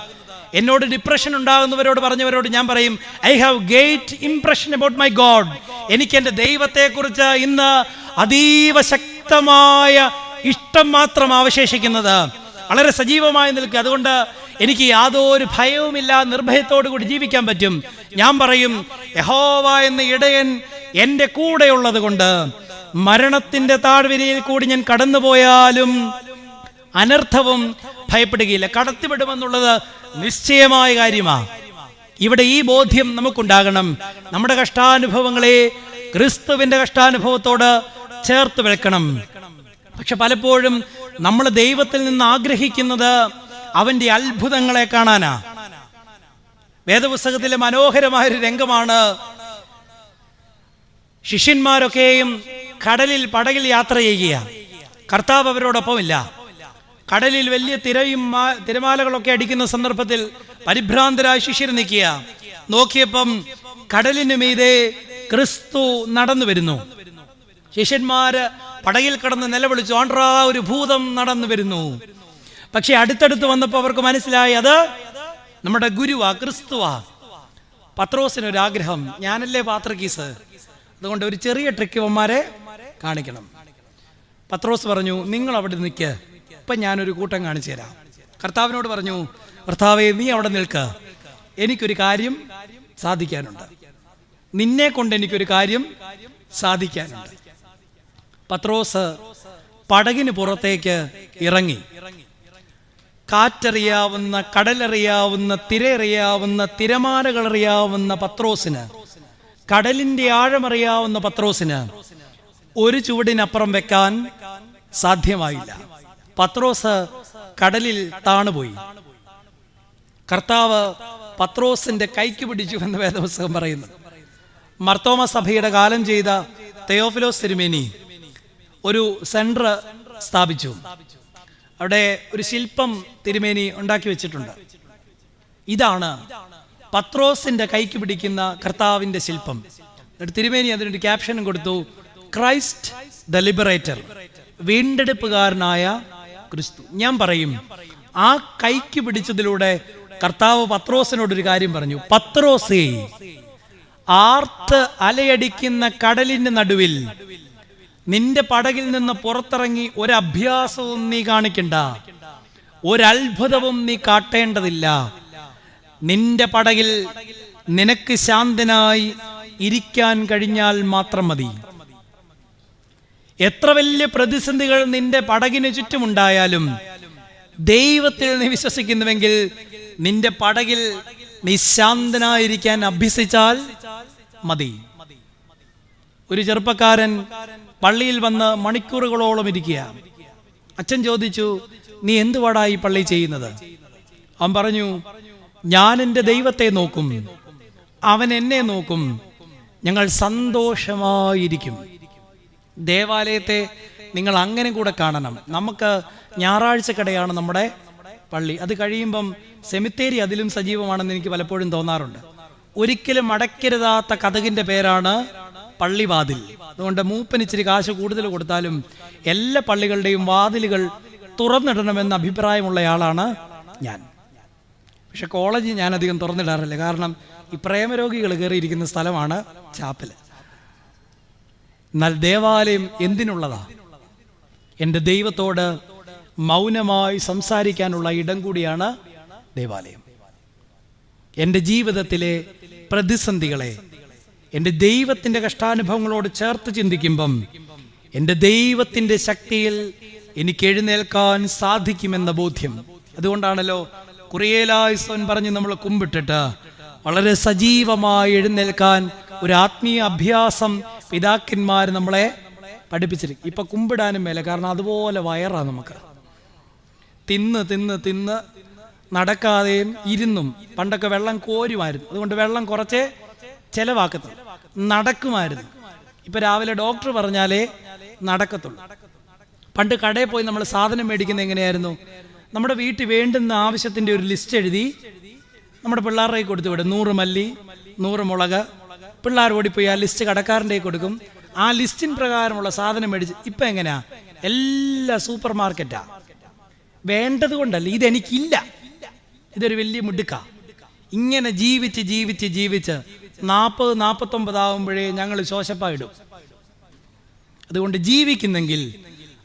എന്നോട് ഡിപ്രഷൻ ഉണ്ടാകുന്നവരോട് പറഞ്ഞവരോട് ഞാൻ പറയും, I have great impression about my God. എനിക്ക് എൻ്റെ ദൈവത്തെക്കുറിച്ച് ഇന്ന് അതീവ ശക്തമായ ഇഷ്ടം മാത്രം അവശേഷിക്കുന്നത്, വളരെ സജീവമായി നിൽക്കുക. അതുകൊണ്ട് എനിക്ക് യാതൊരു ഭയവുമില്ല, നിർഭയത്തോടു കൂടി ജീവിക്കാൻ പറ്റും. ഞാൻ പറയും, യഹോവ എന്ന ഇടയൻ എൻ്റെ കൂടെയുള്ളത് കൊണ്ട് മരണത്തിൻ്റെ താഴ്വരയിൽ കൂടി ഞാൻ കടന്നുപോയാലും അനർത്ഥവും ഭയപ്പെടുകയില്ല. കടത്തിവിടുമെന്നുള്ളത് നിശ്ചയമായ കാര്യമാണ്. ഇവിടെ ഈ ബോധ്യം നമുക്കുണ്ടാകണം. നമ്മുടെ കഷ്ടാനുഭവങ്ങളെ ക്രിസ്തുവിൻ്റെ കഷ്ടാനുഭവത്തോട് ചേർത്ത് വെക്കണം. പക്ഷെ പലപ്പോഴും നമ്മൾ ദൈവത്തിൽ നിന്ന് ആഗ്രഹിക്കുന്നത് അവന്റെ അത്ഭുതങ്ങളെ കാണാനാ. വേദപുസ്തകത്തിലെ മനോഹരമായൊരു രംഗമാണ്. ശിഷ്യന്മാരൊക്കെയും കടലിൽ പടകിൽ യാത്ര ചെയ്യുക. കർത്താവ് അവരോടൊപ്പമില്ല. കടലിൽ വലിയ തിരമാലകളൊക്കെ അടിക്കുന്ന സന്ദർഭത്തിൽ പരിഭ്രാന്തരായ ശിഷ്യർ നിൽക്കുക. നോക്കിയപ്പം കടലിന് മീതെ ക്രിസ്തു നടന്നു വരുന്നു. ശിഷ്യന്മാര് പടകിൽ കിടന്ന് നിലവിളിച്ചു, ആണ്ട്രാ, ഒരു ഭൂതം നടന്നു വരുന്നു. പക്ഷെ അടുത്തടുത്ത് വന്നപ്പോൾ അവർക്ക് മനസ്സിലായി അത് നമ്മുടെ ഗുരുവാ, ക്രിസ്തുവാ. പത്രോസിനൊരാഗ്രഹം, ഞാനല്ലേ പാത്രക്കീസ്, അതുകൊണ്ട് ഒരു ചെറിയ ട്രിക്ക് ഇവന്മാരെ കാണിക്കണം. പത്രോസ് പറഞ്ഞു, നിങ്ങൾ അവിടെ നിൽക്ക്, ഇപ്പം ഞാനൊരു കൂട്ടം കാണിച്ചു തരാം. കർത്താവിനോട് പറഞ്ഞു, കർത്താവേ, നീ അവിടെ നിൽക്ക്, എനിക്കൊരു കാര്യം സാധിക്കാനുണ്ട്, നിന്നെ കൊണ്ട് എനിക്കൊരു കാര്യം സാധിക്കാനുണ്ട്. പത്രോസ് പടകിന് പുറത്തേക്ക് ഇറങ്ങി. കാറ്ററിയാവുന്ന, കടലറിയാവുന്ന, തിരയറിയാവുന്ന, തിരമാലകളറിയാവുന്ന പത്രോസിന്, കടലിന്റെ ആഴമറിയാവുന്ന പത്രോസിന് ഒരു ചുവടിനപ്പുറം വെക്കാൻ സാധ്യമായില്ല. പത്രോസ് കടലിൽ താണുപോയി. കർത്താവ് പത്രോസിന്റെ കൈക്ക് പിടിച്ചു എന്ന് വേദപുസ്തകം പറയുന്നു. മർത്തോമ സഭയുടെ കാലം ചെയ്ത തെയോഫിലോസ് തിരുമേനി ഒരു സെന്റർ സ്ഥാപിച്ചു. അവിടെ ഒരു ശില്പം തിരുമേനി ഉണ്ടാക്കി വെച്ചിട്ടുണ്ട്. ഇതാണ് പത്രോസിന്റെ കൈക്ക് പിടിക്കുന്ന കർത്താവിന്റെ ശില്പം. തിരുമേനി അതിനൊരു ക്യാപ്ഷനും കൊടുത്തു, ക്രൈസ്റ്റ് ദ ലിബറേറ്റർ, വീണ്ടെടുപ്പുകാരനായ ക്രിസ്തു. ഞാൻ പറയും, ആ കൈക്ക് പിടിച്ചതിലൂടെ കർത്താവ് പത്രോസിനോടൊരു കാര്യം പറഞ്ഞു, പത്രോസേ, ആർത്ത് അലയടിക്കുന്ന കടലിന്റെ നടുവിൽ നിന്റെ പടകിൽ നിന്ന് പുറത്തിറങ്ങി ഒരഭ്യാസവും നീ കാണിക്കണ്ട, ഒരത്ഭുതവും നീ കാട്ടേണ്ടതില്ല. നിന്റെ പടകിൽ നിനക്ക് ശാന്തനായി ഇരിക്കാൻ കഴിഞ്ഞാൽ മാത്രം മതി. എത്ര വലിയ പ്രതിസന്ധികൾ നിന്റെ പടകിന് ചുറ്റുമുണ്ടായാലും ദൈവത്തിൽ നീ വിശ്വസിക്കുന്നുവെങ്കിൽ നിന്റെ പടകിൽ നീ ശാന്തനായിരിക്കാൻ അഭ്യസിച്ചാൽ മതി. ഒരു ചെറുപ്പക്കാരൻ പള്ളിയിൽ വന്ന് മണിക്കൂറുകളോളം ഇരിക്കുക. അച്ഛൻ ചോദിച്ചു, നീ എന്തുവാടാ ഈ പള്ളി ചെയ്യുന്നത്? അവൻ പറഞ്ഞു, ഞാൻ എൻ്റെ ദൈവത്തെ നോക്കും, അവൻ എന്നെ നോക്കും, ഞങ്ങൾ സന്തോഷമായിരിക്കും. ദേവാലയത്തെ നിങ്ങൾ അങ്ങനെ കൂടെ കാണണം. നമുക്ക് ഞായറാഴ്ച കടയാണ് നമ്മുടെ പള്ളി. അത് കഴിയുമ്പം സെമിത്തേരി അതിലും സജീവമാണെന്ന് എനിക്ക് പലപ്പോഴും തോന്നാറുണ്ട്. ഒരിക്കലും അടയ്ക്കരുതാത്ത കതകിന്റെ പേരാണ് പള്ളിവാതിൽ. അതുകൊണ്ട് മൂപ്പന് ഇച്ചിരി കാശ് കൂടുതൽ കൊടുത്താലും എല്ലാ പള്ളികളുടെയും വാതിലുകൾ തുറന്നിടണമെന്ന അഭിപ്രായമുള്ളയാളാണ് ഞാൻ. പക്ഷെ കോളേജ് ഞാൻ അധികം തുറന്നിടാറില്ല. കാരണം ഈ പ്രേമരോഗികൾ കയറിയിരിക്കുന്ന സ്ഥലമാണ് ചാപ്പല്. എന്നാൽ ദേവാലയം എന്തിനുള്ളതാ? എൻ്റെ ദൈവത്തോട് മൗനമായി സംസാരിക്കാനുള്ള ഇടം കൂടിയാണ് ദേവാലയം. എൻ്റെ ജീവിതത്തിലെ പ്രതിസന്ധികളെ എൻ്റെ ദൈവത്തിൻ്റെ കഷ്ടാനുഭവങ്ങളോട് ചേർത്ത് ചിന്തിക്കുമ്പം എൻ്റെ ദൈവത്തിൻ്റെ ശക്തിയിൽ എനിക്ക് എഴുന്നേൽക്കാൻ സാധിക്കുമെന്ന ബോധ്യം. അതുകൊണ്ടാണല്ലോ കുറിയേലായിസോൻ പറഞ്ഞ് നമ്മൾ കുമ്പിട്ടിട്ട് വളരെ സജീവമായി എഴുന്നേൽക്കാൻ ഒരു ആത്മീയ അഭ്യാസം പിതാക്കന്മാർ നമ്മളെ പഠിപ്പിച്ചിരിക്കും. ഇപ്പൊ കുമ്പിടാനും മേലെ, കാരണം അതുപോലെ വയറാണ് നമുക്ക്. തിന്ന് തിന്ന് തിന്ന് നടക്കാതെയും ഇരുന്നും പണ്ടൊക്കെ വെള്ളം കോരുമായിരുന്നു. അതുകൊണ്ട് വെള്ളം കുറച്ചേ ചെലവാക്കത്തുള്ളൂ, നടക്കുമായിരുന്നു. ഇപ്പൊ രാവിലെ ഡോക്ടർ പറഞ്ഞാലേ നടക്കത്തുള്ളൂ. പണ്ട് കടയിൽ പോയി നമ്മൾ സാധനം മേടിക്കുന്നത് എങ്ങനെയായിരുന്നു? നമ്മുടെ വീട്ടിൽ വേണ്ടുന്ന ആവശ്യത്തിന്റെ ഒരു ലിസ്റ്റ് എഴുതി നമ്മുടെ പിള്ളേരുടെ കൊടുത്തു വിടും. 100 മല്ലി, 100 മുളക്. പിള്ളേർ ഓടിപ്പോയി ആ ലിസ്റ്റ് കടക്കാരൻ്റെ കൊടുക്കും. ആ ലിസ്റ്റിൻ പ്രകാരമുള്ള സാധനം മേടിച്ച്. ഇപ്പൊ എങ്ങനെയാ? എല്ലാ സൂപ്പർ മാർക്കറ്റാ. വേണ്ടത് കൊണ്ടല്ല, ഇതെനിക്കില്ല, ഇതൊരു വലിയ മിടുക്ക. ഇങ്ങനെ ജീവിച്ച് ജീവിച്ച് ജീവിച്ച് 40-49 ആവുമ്പോഴേ ഞങ്ങൾ ശോശപ്പായിടും. അതുകൊണ്ട് ജീവിക്കുന്നെങ്കിൽ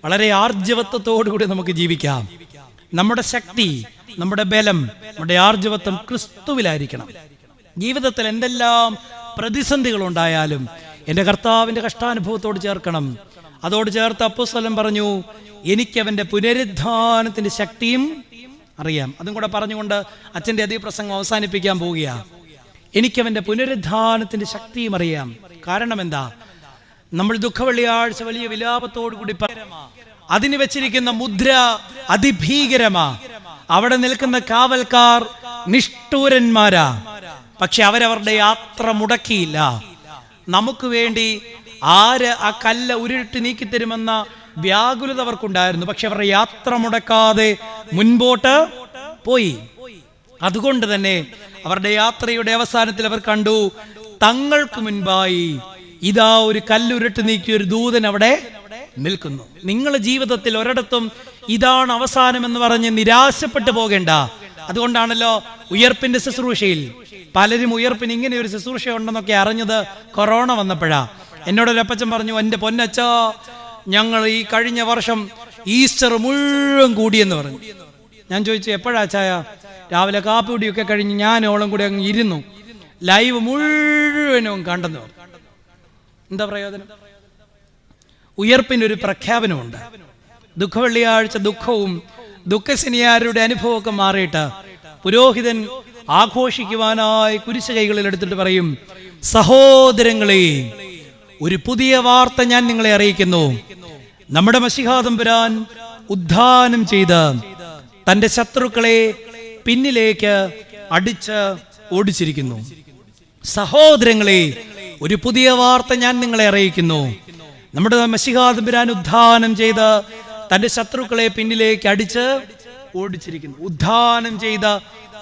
വളരെ ആർജവത്വത്തോടുകൂടി നമുക്ക് ജീവിക്കാം. നമ്മുടെ ശക്തി, നമ്മുടെ ബലം, നമ്മുടെ ആർജവത്വം ക്രിസ്തുവിലായിരിക്കണം. ജീവിതത്തിൽ എന്തെല്ലാം പ്രതിസന്ധികൾ ഉണ്ടായാലും എൻ്റെ കർത്താവിൻ്റെ കഷ്ടാനുഭവത്തോട് ചേർക്കണം. അതോട് ചേർത്ത് അപ്പോസ്തലൻ പറഞ്ഞു, എനിക്കവൻ്റെ പുനരുദ്ധാനത്തിൻ്റെ ശക്തിയും അറിയാം. അതും കൂടെ പറഞ്ഞുകൊണ്ട് അച്ഛൻ്റെ അതേ പ്രസംഗം അവസാനിപ്പിക്കാൻ പോവുകയാണ്. എനിക്കവൻ്റെ പുനരുദ്ധാനത്തിൻ്റെ ശക്തിയും അറിയാം. കാരണം എന്താ? നമ്മൾ ദുഃഖവെള്ളിയാഴ്ച വലിയ വിലാപത്തോടു കൂടി അതിന് വെച്ചിരിക്കുന്ന മുദ്ര അതിഭീകരമാ. അവിടെ നിൽക്കുന്ന കാവൽക്കാർ നിഷ്ഠൂരന്മാരാ. പക്ഷെ അവരവരുടെ യാത്ര മുടക്കിയില്ല. നമുക്ക് വേണ്ടി ആര് ആ കല്ല് ഉരുട്ടി നീക്കിത്തരുമെന്ന വ്യാകുലത അവർക്കുണ്ടായിരുന്നു. പക്ഷെ അവരുടെ യാത്ര മുടക്കാതെ മുൻപോട്ട് പോയി. അതുകൊണ്ട് തന്നെ അവരുടെ യാത്രയുടെ അവസാനത്തിൽ അവർ കണ്ടു, തങ്ങൾക്ക് മുൻപായി ഇതാ ഒരു കല്ലുരുട്ടി നീക്കിയ ഒരു ദൂതൻ അവിടെ നിൽക്കുന്നു. നിങ്ങളുടെ ജീവിതത്തിൽ ഒരിടത്തും ഇതാണ് അവസാനം എന്ന് പറഞ്ഞ് നിരാശപ്പെട്ടു പോകേണ്ട. അതുകൊണ്ടാണല്ലോ ഉയർപ്പിന്റെ ശുശ്രൂഷയിൽ പലരും ഉയർപ്പിന് ഇങ്ങനെ ഒരു ശുശ്രൂഷ ഉണ്ടെന്നൊക്കെ അറിഞ്ഞത് കൊറോണ വന്നപ്പോഴാ. എന്നോടൊരപ്പച്ചൻ പറഞ്ഞു, എൻ്റെ പൊന്നച്ചാ, ഞങ്ങൾ ഈ കഴിഞ്ഞ വർഷം ഈസ്റ്റർ മുഴുവൻ കൂടിയെന്ന് പറഞ്ഞു. ഞാൻ ചോദിച്ചു, എപ്പോഴാ ചായ? രാവിലെ കാപ്പി കുടിയൊക്കെ കഴിഞ്ഞ് ഞാനോളം കൂടി അങ്ങ് ഇരുന്നു, ലൈവ് മുഴുവനും കണ്ടെന്ന് പറഞ്ഞു. എന്താ പ്രയോജനം? ഉയർപ്പിൻ്റെ ഒരു പ്രഖ്യാപനമുണ്ട്. ദുഃഖവെള്ളിയാഴ്ച ദുഃഖവും ദുഃഖശനിയാരുടെ അനുഭവമൊക്കെ മാറിയിട്ട് പുരോഹിതൻ ആഘോഷിക്കുവാനായി കുരിശ് കൈകളിൽ എടുത്തിട്ട് പറയും, സഹോദരങ്ങളെ, ഒരു പുതിയ വാർത്ത ഞാൻ നിങ്ങളെ അറിയിക്കുന്നു. നമ്മുടെ മശിഹാ തമ്പുരാൻ ഉദ്ധാനം ചെയ്ത് തന്റെ ശത്രുക്കളെ പിന്നിലേക്ക് അടിച്ച് ഓടിച്ചിരിക്കുന്നു. സഹോദരങ്ങളെ, ഒരു പുതിയ വാർത്ത ഞാൻ നിങ്ങളെ അറിയിക്കുന്നു. നമ്മുടെ മശിഹാ തമ്പുരാൻ ഉദ്ധാനം ചെയ്ത് തന്റെ ശത്രുക്കളെ പിന്നിലേക്ക് അടിച്ച് ഓടിച്ചിരിക്കുന്നു. ഉദ്ധാനം ചെയ്ത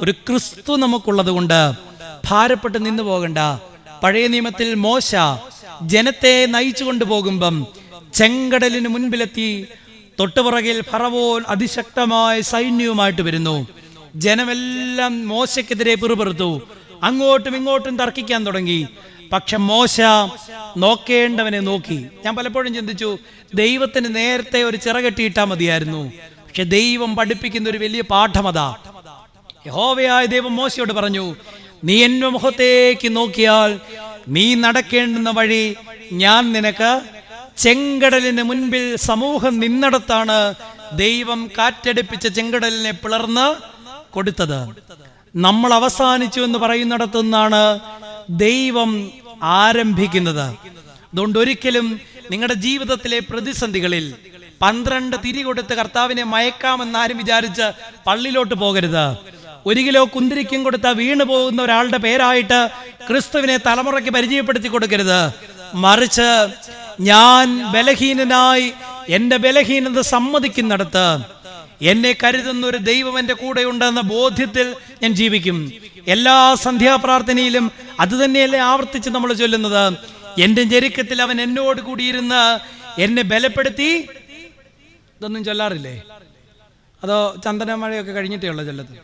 ഒരു ക്രിസ്തു നമുക്കുള്ളത് കൊണ്ട് ഭാരപ്പെട്ട് നിന്നു പോകണ്ട. പഴയ നിയമത്തിൽ മോശ ജനത്തെ നയിച്ചു കൊണ്ടുപോകുമ്പം ചെങ്കടലിന് മുൻപിലെത്തി. തൊട്ടുപുറകിൽ ഫറവോൻ അതിശക്തമായ സൈന്യവുമായിട്ട് വരുന്നു. ജനമെല്ലാം മോശയ്ക്കെതിരെ പിറുപിറുത്തു, അങ്ങോട്ടും ഇങ്ങോട്ടും തർക്കിക്കാൻ തുടങ്ങി. പക്ഷെ മോശ നോക്കേണ്ടവനെ നോക്കി. ഞാൻ പലപ്പോഴും ചിന്തിച്ചു, ദൈവത്തിന് നേരത്തെ ഒരു ചിറകെട്ടിയിട്ടാൽ മതിയായിരുന്നു. പക്ഷെ ദൈവം പഠിപ്പിക്കുന്ന ഒരു വലിയ പാഠമതാ. യഹോവയായ ദൈവം മോശയോട് പറഞ്ഞു, നീ എന്റെ മുഖത്തേക്ക് നോക്കിയാൽ നീ നടക്കേണ്ടുന്ന വഴി ഞാൻ നിനക്ക് ചെങ്കടലിന് മുൻപിൽ സമൂഹം നിന്നിടത്താണ് ദൈവം കാറ്റടിപ്പിച്ച ചെങ്കടലിനെ പിളർന്ന് കൊടുത്തത്. നമ്മൾ അവസാനിച്ചു എന്ന് പറയുന്നിടത്തു നിന്നാണ് ദൈവം ആരംഭിക്കുന്നത്. അതുകൊണ്ട് ഒരിക്കലും നിങ്ങളുടെ ജീവിതത്തിലെ പ്രതിസന്ധികളിൽ 12 തിരി കൊടുത്ത് കർത്താവിനെ മയക്കാമെന്നാരും വിചാരിച്ച് പള്ളിയിലോട്ട് പോകരുത്. 1 കിലോ കുന്തിരിക്കും കൊടുത്താൽ വീണു പോകുന്ന ഒരാളുടെ പേരായിട്ട് ക്രിസ്തുവിനെ തലമുറയ്ക്ക് പരിചയപ്പെടുത്തി കൊടുക്കരുത്. മറിച്ച് ഞാൻ ബലഹീനനായി എൻ്റെ ബലഹീനത സമ്മതിക്കുന്നിടത്ത് എന്നെ കരുതുന്ന ഒരു ദൈവം എൻ്റെ കൂടെ ഉണ്ടെന്ന ബോധ്യത്തിൽ ഞാൻ ജീവിക്കും. എല്ലാ സന്ധ്യാപ്രാർത്ഥനയിലും അത് തന്നെയല്ലേ ആവർത്തിച്ച് നമ്മൾ ചൊല്ലുന്നത്? എൻ്റെ ഞെരുക്കത്തിൽ അവൻ എന്നോട് കൂടിയിരുന്ന് എന്നെ ബലപ്പെടുത്തി. ഇതൊന്നും ചൊല്ലാറില്ലേ? അതോ ചന്ദന മഴയൊക്കെ കഴിഞ്ഞിട്ടേ ഉള്ള ചൊല്ലത്ത്?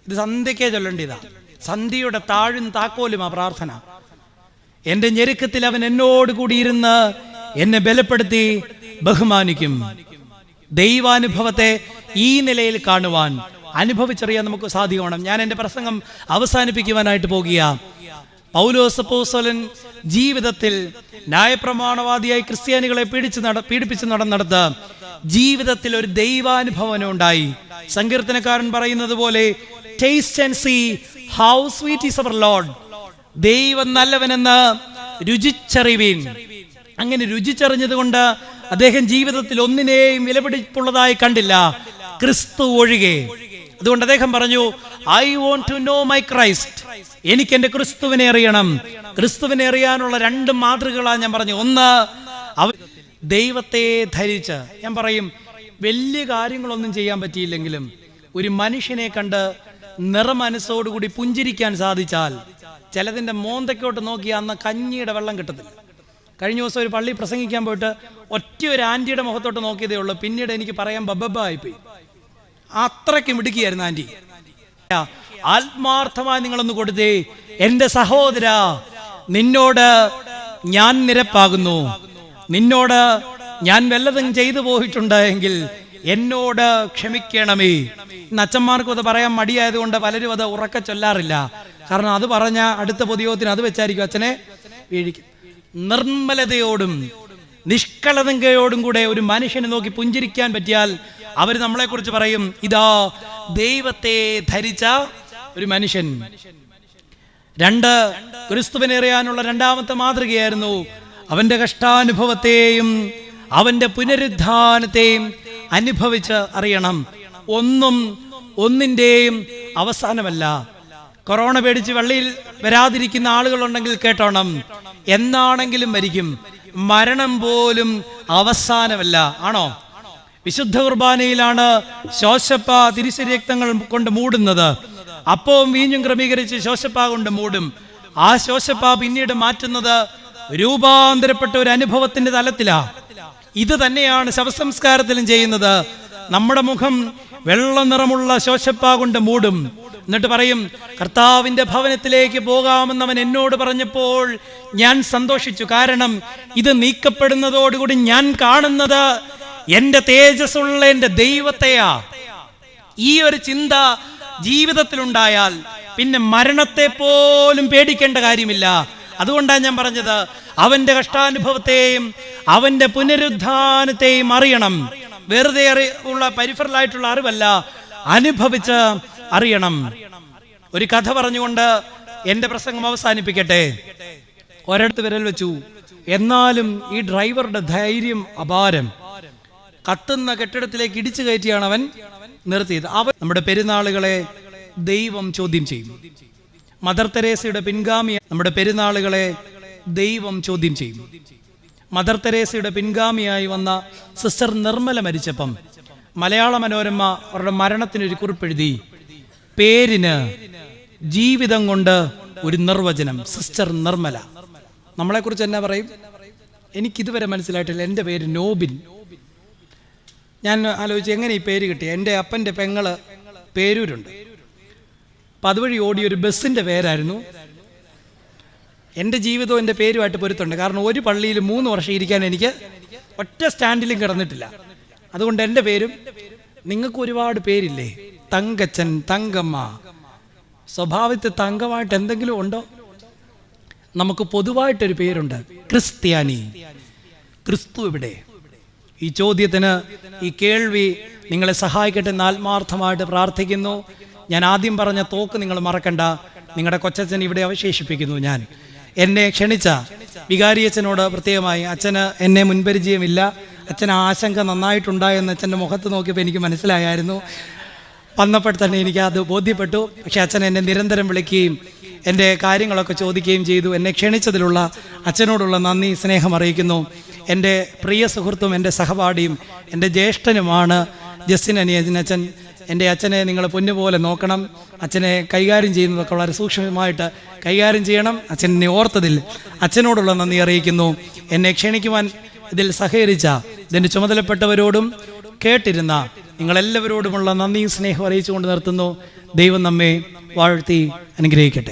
ഇത് സന്ധ്യക്കേ ചൊല്ലേണ്ടതാ. സന്ധ്യയുടെ താഴും താക്കോലും ആ പ്രാർത്ഥന. എൻ്റെ ഞെരുക്കത്തിൽ അവൻ എന്നോട് കൂടിയിരുന്ന് എന്നെ ബലപ്പെടുത്തി ബഹുമാനിക്കും. ദൈവാനുഭവത്തെ ഈ നിലയിൽ കാണുവാൻ, അനുഭവിച്ചറിയാൻ നമുക്ക് സാധിക്കണം. ഞാൻ എൻ്റെ പ്രസംഗം അവസാനിപ്പിക്കുവാനായിട്ട് പോകുക. പൗലോസ് അപ്പോസ്തലൻ ജീവിതത്തിൽ ന്യായപ്രമാണവാദിയായി ക്രിസ്ത്യാനികളെ പീഡിപ്പിച്ച് നടന്നിടത്ത് ജീവിതത്തിൽ ഒരു ദൈവാനുഭവനം ഉണ്ടായി. സങ്കീർത്തനക്കാരൻ പറയുന്നത് പോലെ, taste and see how sweet is our Lord. ദൈവം നല്ലവനെന്ന് രുചിച്ചറിവീൻ. അങ്ങനെ രുചിച്ചറിഞ്ഞത് കൊണ്ട് അദ്ദേഹം ജീവിതത്തിൽ ഒന്നിനെയും വിലപിടിപ്പുള്ളതായി കണ്ടില്ല, ക്രിസ്തു ഒഴികെ. അതുകൊണ്ട് അദ്ദേഹം പറഞ്ഞു, I want to know my Christ. എനിക്ക് എൻ്റെ ക്രിസ്തുവിനെ അറിയണം. ക്രിസ്തുവിനെ അറിയാനുള്ള 2 മാതൃകകളാണ് ഞാൻ പറഞ്ഞു. ഒന്ന്, ദൈവത്തെ ധരിച്ച്. ഞാൻ പറയും, വലിയ കാര്യങ്ങളൊന്നും ചെയ്യാൻ പറ്റിയില്ലെങ്കിലും ഒരു മനുഷ്യനെ കണ്ട് നിറമനസ്സോടുകൂടി പുഞ്ചിരിക്കാൻ സാധിച്ചാൽ, ചിലതിൻ്റെ മോന്തയ്ക്കോട്ട് നോക്കി അന്ന് കഞ്ഞിയുടെ വെള്ളം കിട്ടത്തില്ല. കഴിഞ്ഞ ദിവസം ഒരു പള്ളി പ്രസംഗിക്കാൻ പോയിട്ട് ഒറ്റ ഒരു ആൻറ്റിയുടെ മുഖത്തോട്ട് നോക്കിയതേ ഉള്ളൂ. പിന്നീട് എനിക്ക് പറയാൻ ബബ്ബായിപ്പോയി. അത്രയ്ക്ക് മിടുക്കിയായിരുന്നു ആൻറ്റി. ആത്മാർത്ഥമായി നിങ്ങളൊന്ന് കൊടുത്തേ, എൻ്റെ സഹോദര, നിന്നോട് ഞാൻ നിരപ്പാകുന്നു. നിന്നോട് ഞാൻ വല്ലതും ചെയ്തു പോയിട്ടുണ്ട് എങ്കിൽ എന്നോട് ക്ഷമിക്കണമേ. ഇന്ന് അച്ഛന്മാർക്കും അത് പറയാൻ മടിയായതുകൊണ്ട് പലരും അത് ഉറക്കെ ചൊല്ലാറില്ല. കാരണം അത് പറഞ്ഞ അടുത്ത പൊതുയോഗത്തിന് അത് വെച്ചായിരിക്കും അച്ഛനെ വീഴിക്കും. നിർമ്മലതയോടും നിഷ്കളങ്കയോടും കൂടെ ഒരു മനുഷ്യനെ നോക്കി പുഞ്ചിരിക്കാൻ പറ്റിയാൽ അവർ നമ്മളെക്കുറിച്ച് പറയും, ഇതാ ദൈവത്തെ ധരിച്ച ഒരു മനുഷ്യൻ. 2, ക്രിസ്തുവിനെ അറിയാനുള്ള 2ാമത്തെ മാതൃകയായിരുന്നു അവന്റെ കഷ്ടാനുഭവത്തെയും അവന്റെ പുനരുദ്ധാനത്തെയും അനുഭവിച്ച് അറിയണം. ഒന്നും ഒന്നിൻ്റെയും അവസാനമല്ല. കൊറോണ പേടിച്ച് പള്ളിയിൽ വരാതിരിക്കുന്ന ആളുകളുണ്ടെങ്കിൽ കേട്ടോണം, എന്നാണെങ്കിലും മരിക്കും. മരണം പോലും അവസാനമല്ല. ആണോ? വിശുദ്ധ കുർബാനയിലാണ് ശോശപ്പ തിരുശരീരക്തങ്ങൾ കൊണ്ട് മൂടുന്നത്. അപ്പവും വീഞ്ഞും ക്രമീകരിച്ച് ശോശപ്പ കൊണ്ട് മൂടും. ആ ശോശപ്പ പിന്നീട് മാറ്റുന്നത് രൂപാന്തരപ്പെട്ട ഒരു അനുഭവത്തിന്റെ തലത്തിലാണ്. ഇത് തന്നെയാണ് ശവസംസ്കാരത്തിലും ചെയ്യുന്നത്. നമ്മുടെ മുഖം വെള്ള നിറമുള്ള ശോശപ്പ കൊണ്ട് മൂടും. എന്നിട്ട് പറയും, കർത്താവിന്റെ ഭവനത്തിലേക്ക് പോകാമെന്നവൻ എന്നോട് പറഞ്ഞപ്പോൾ ഞാൻ സന്തോഷിച്ചു. കാരണം ഇത് നീക്കപ്പെടുന്നതോടുകൂടി ഞാൻ കാണുന്നത് എന്റെ തേജസ്സുള്ള എന്റെ ദൈവത്തെയാ. ഈ ഒരു ചിന്ത ജീവിതത്തിലുണ്ടായാൽ പിന്നെ മരണത്തെ പോലും പേടിക്കേണ്ട കാര്യമില്ല. അതുകൊണ്ടാണ് ഞാൻ പറഞ്ഞത്, അവന്റെ കഷ്ടാനുഭവത്തെയും അവന്റെ പുനരുദ്ധാനത്തെയും അറിയണം. വെറുതെ ഉള്ള പരിഫറലായിട്ടുള്ള അറിവല്ല, അനുഭവിച്ച് അറിയണം. ഒരു കഥ പറഞ്ഞുകൊണ്ട് എന്റെ പ്രസംഗം അവസാനിപ്പിക്കട്ടെ. ഒരിടത്ത് വിരൽ വെച്ചു. എന്നാലും ഈ ഡ്രൈവറുടെ ധൈര്യം അപാരം. കത്തുന്ന കെട്ടിടത്തിലേക്ക് ഇടിച്ചു കയറ്റിയാണ് അവൻ നിർത്തിയത്. അവൻ നമ്മുടെ പെരുന്നാളുകളെ ദൈവം ചോദ്യം ചെയ്യും. മദർ തെരേസയുടെ പിൻഗാമി നമ്മുടെ പെരുന്നാളുകളെ ദൈവം ചോദ്യം ചെയ്യും. മദർ തെരേസയുടെ പിൻഗാമിയായി വന്ന സിസ്റ്റർ നിർമ്മല മരിച്ചപ്പം മലയാള മനോരമ അവരുടെ മരണത്തിനൊരു കുറിപ്പെഴുതി. പേരിന് ജീവിതം കൊണ്ട് ഒരു നിർവചനം. സിസ്റ്റർ നിർമ്മല. നമ്മളെക്കുറിച്ച് എന്നാ പറയും? എനിക്കിതുവരെ മനസ്സിലായിട്ടില്ല. എൻ്റെ പേര് നോബിൻ. ഞാൻ ആലോചിച്ച് എങ്ങനെ ഈ പേര് കിട്ടി. എൻ്റെ അപ്പൻ്റെ പെങ്ങള് പേരൂരുണ്ട്. അപ്പം അതുവഴി ഓടിയ ഒരു ബസ്സിൻ്റെ പേരായിരുന്നു. എൻ്റെ ജീവിതവും എൻ്റെ പേരുമായിട്ട് പൊരുത്തുണ്ട്. കാരണം ഒരു പള്ളിയിൽ 3 വർഷം ഇരിക്കാൻ എനിക്ക് ഒറ്റ സ്റ്റാൻഡിലും കിടന്നിട്ടില്ല. അതുകൊണ്ട് എൻ്റെ പേരും. നിങ്ങൾക്ക് ഒരുപാട് പേരില്ലേ? തങ്കച്ചൻ, തങ്കമ്മ. സ്വഭാവത്തിൽ തങ്കമായിട്ട് എന്തെങ്കിലും ഉണ്ടോ? നമുക്ക് പൊതുവായിട്ടൊരു പേരുണ്ട്, ക്രിസ്ത്യാനി. ക്രിസ്തു എവിടെ? ഈ ചോദ്യത്തിന്, ഈ കേൾവി നിങ്ങളെ സഹായിക്കട്ടെ എന്ന് ആത്മാർത്ഥമായിട്ട് പ്രാർത്ഥിക്കുന്നു. ഞാൻ ആദ്യം പറഞ്ഞ തോക്ക് നിങ്ങൾ മറക്കണ്ട. നിങ്ങളുടെ കൊച്ചച്ഛൻ ഇവിടെ അവശേഷിപ്പിക്കുന്നു. ഞാൻ എന്നെ ക്ഷണിച്ച വികാരിയച്ഛനോട് പ്രത്യേകമായി, അച്ഛന് എന്നെ മുൻപരിചയമില്ല, അച്ഛന് ആശങ്ക നന്നായിട്ടുണ്ടായെന്ന് അച്ഛൻ്റെ മുഖത്ത് നോക്കിയപ്പോൾ എനിക്ക് മനസ്സിലായായിരുന്നു. വന്നപ്പോൾ തന്നെ എനിക്ക് അത് ബോധ്യപ്പെട്ടു. പക്ഷെ അച്ഛൻ എന്നെ നിരന്തരം വിളിക്കുകയും എൻ്റെ കാര്യങ്ങളൊക്കെ ചോദിക്കുകയും ചെയ്തു. എന്നെ ക്ഷണിച്ചതിലുള്ള അച്ഛനോടുള്ള നന്ദി, സ്നേഹം അറിയിക്കുന്നു. എൻ്റെ പ്രിയ സുഹൃത്തും എൻ്റെ സഹപാഠിയും എൻ്റെ ജ്യേഷ്ഠനുമാണ് ജസ്റ്റിൻ അനിയൻ അച്ഛൻ. എൻ്റെ അച്ഛനെ നിങ്ങൾ പൊന്നുപോലെ നോക്കണം. അച്ഛനെ കൈകാര്യം ചെയ്യുന്നതൊക്കെ വളരെ സൂക്ഷ്മമായിട്ട് കൈകാര്യം ചെയ്യണം. അച്ഛനെ ഓർത്തതിൽ അച്ഛനോടുള്ള നന്ദി അറിയിക്കുന്നു. എന്നെ ക്ഷണിക്കുവാൻ ഇതിൽ സഹകരിച്ച ഇതിൻ്റെ ചുമതലപ്പെട്ടവരോടും കേട്ടിരുന്ന നിങ്ങളെല്ലാവരോടുമുള്ള നന്ദിയും സ്നേഹം അറിയിച്ചുകൊണ്ട് നിർത്തുന്നു. ദൈവം നമ്മെ വാഴ്ത്തി അനുഗ്രഹിക്കട്ടെ.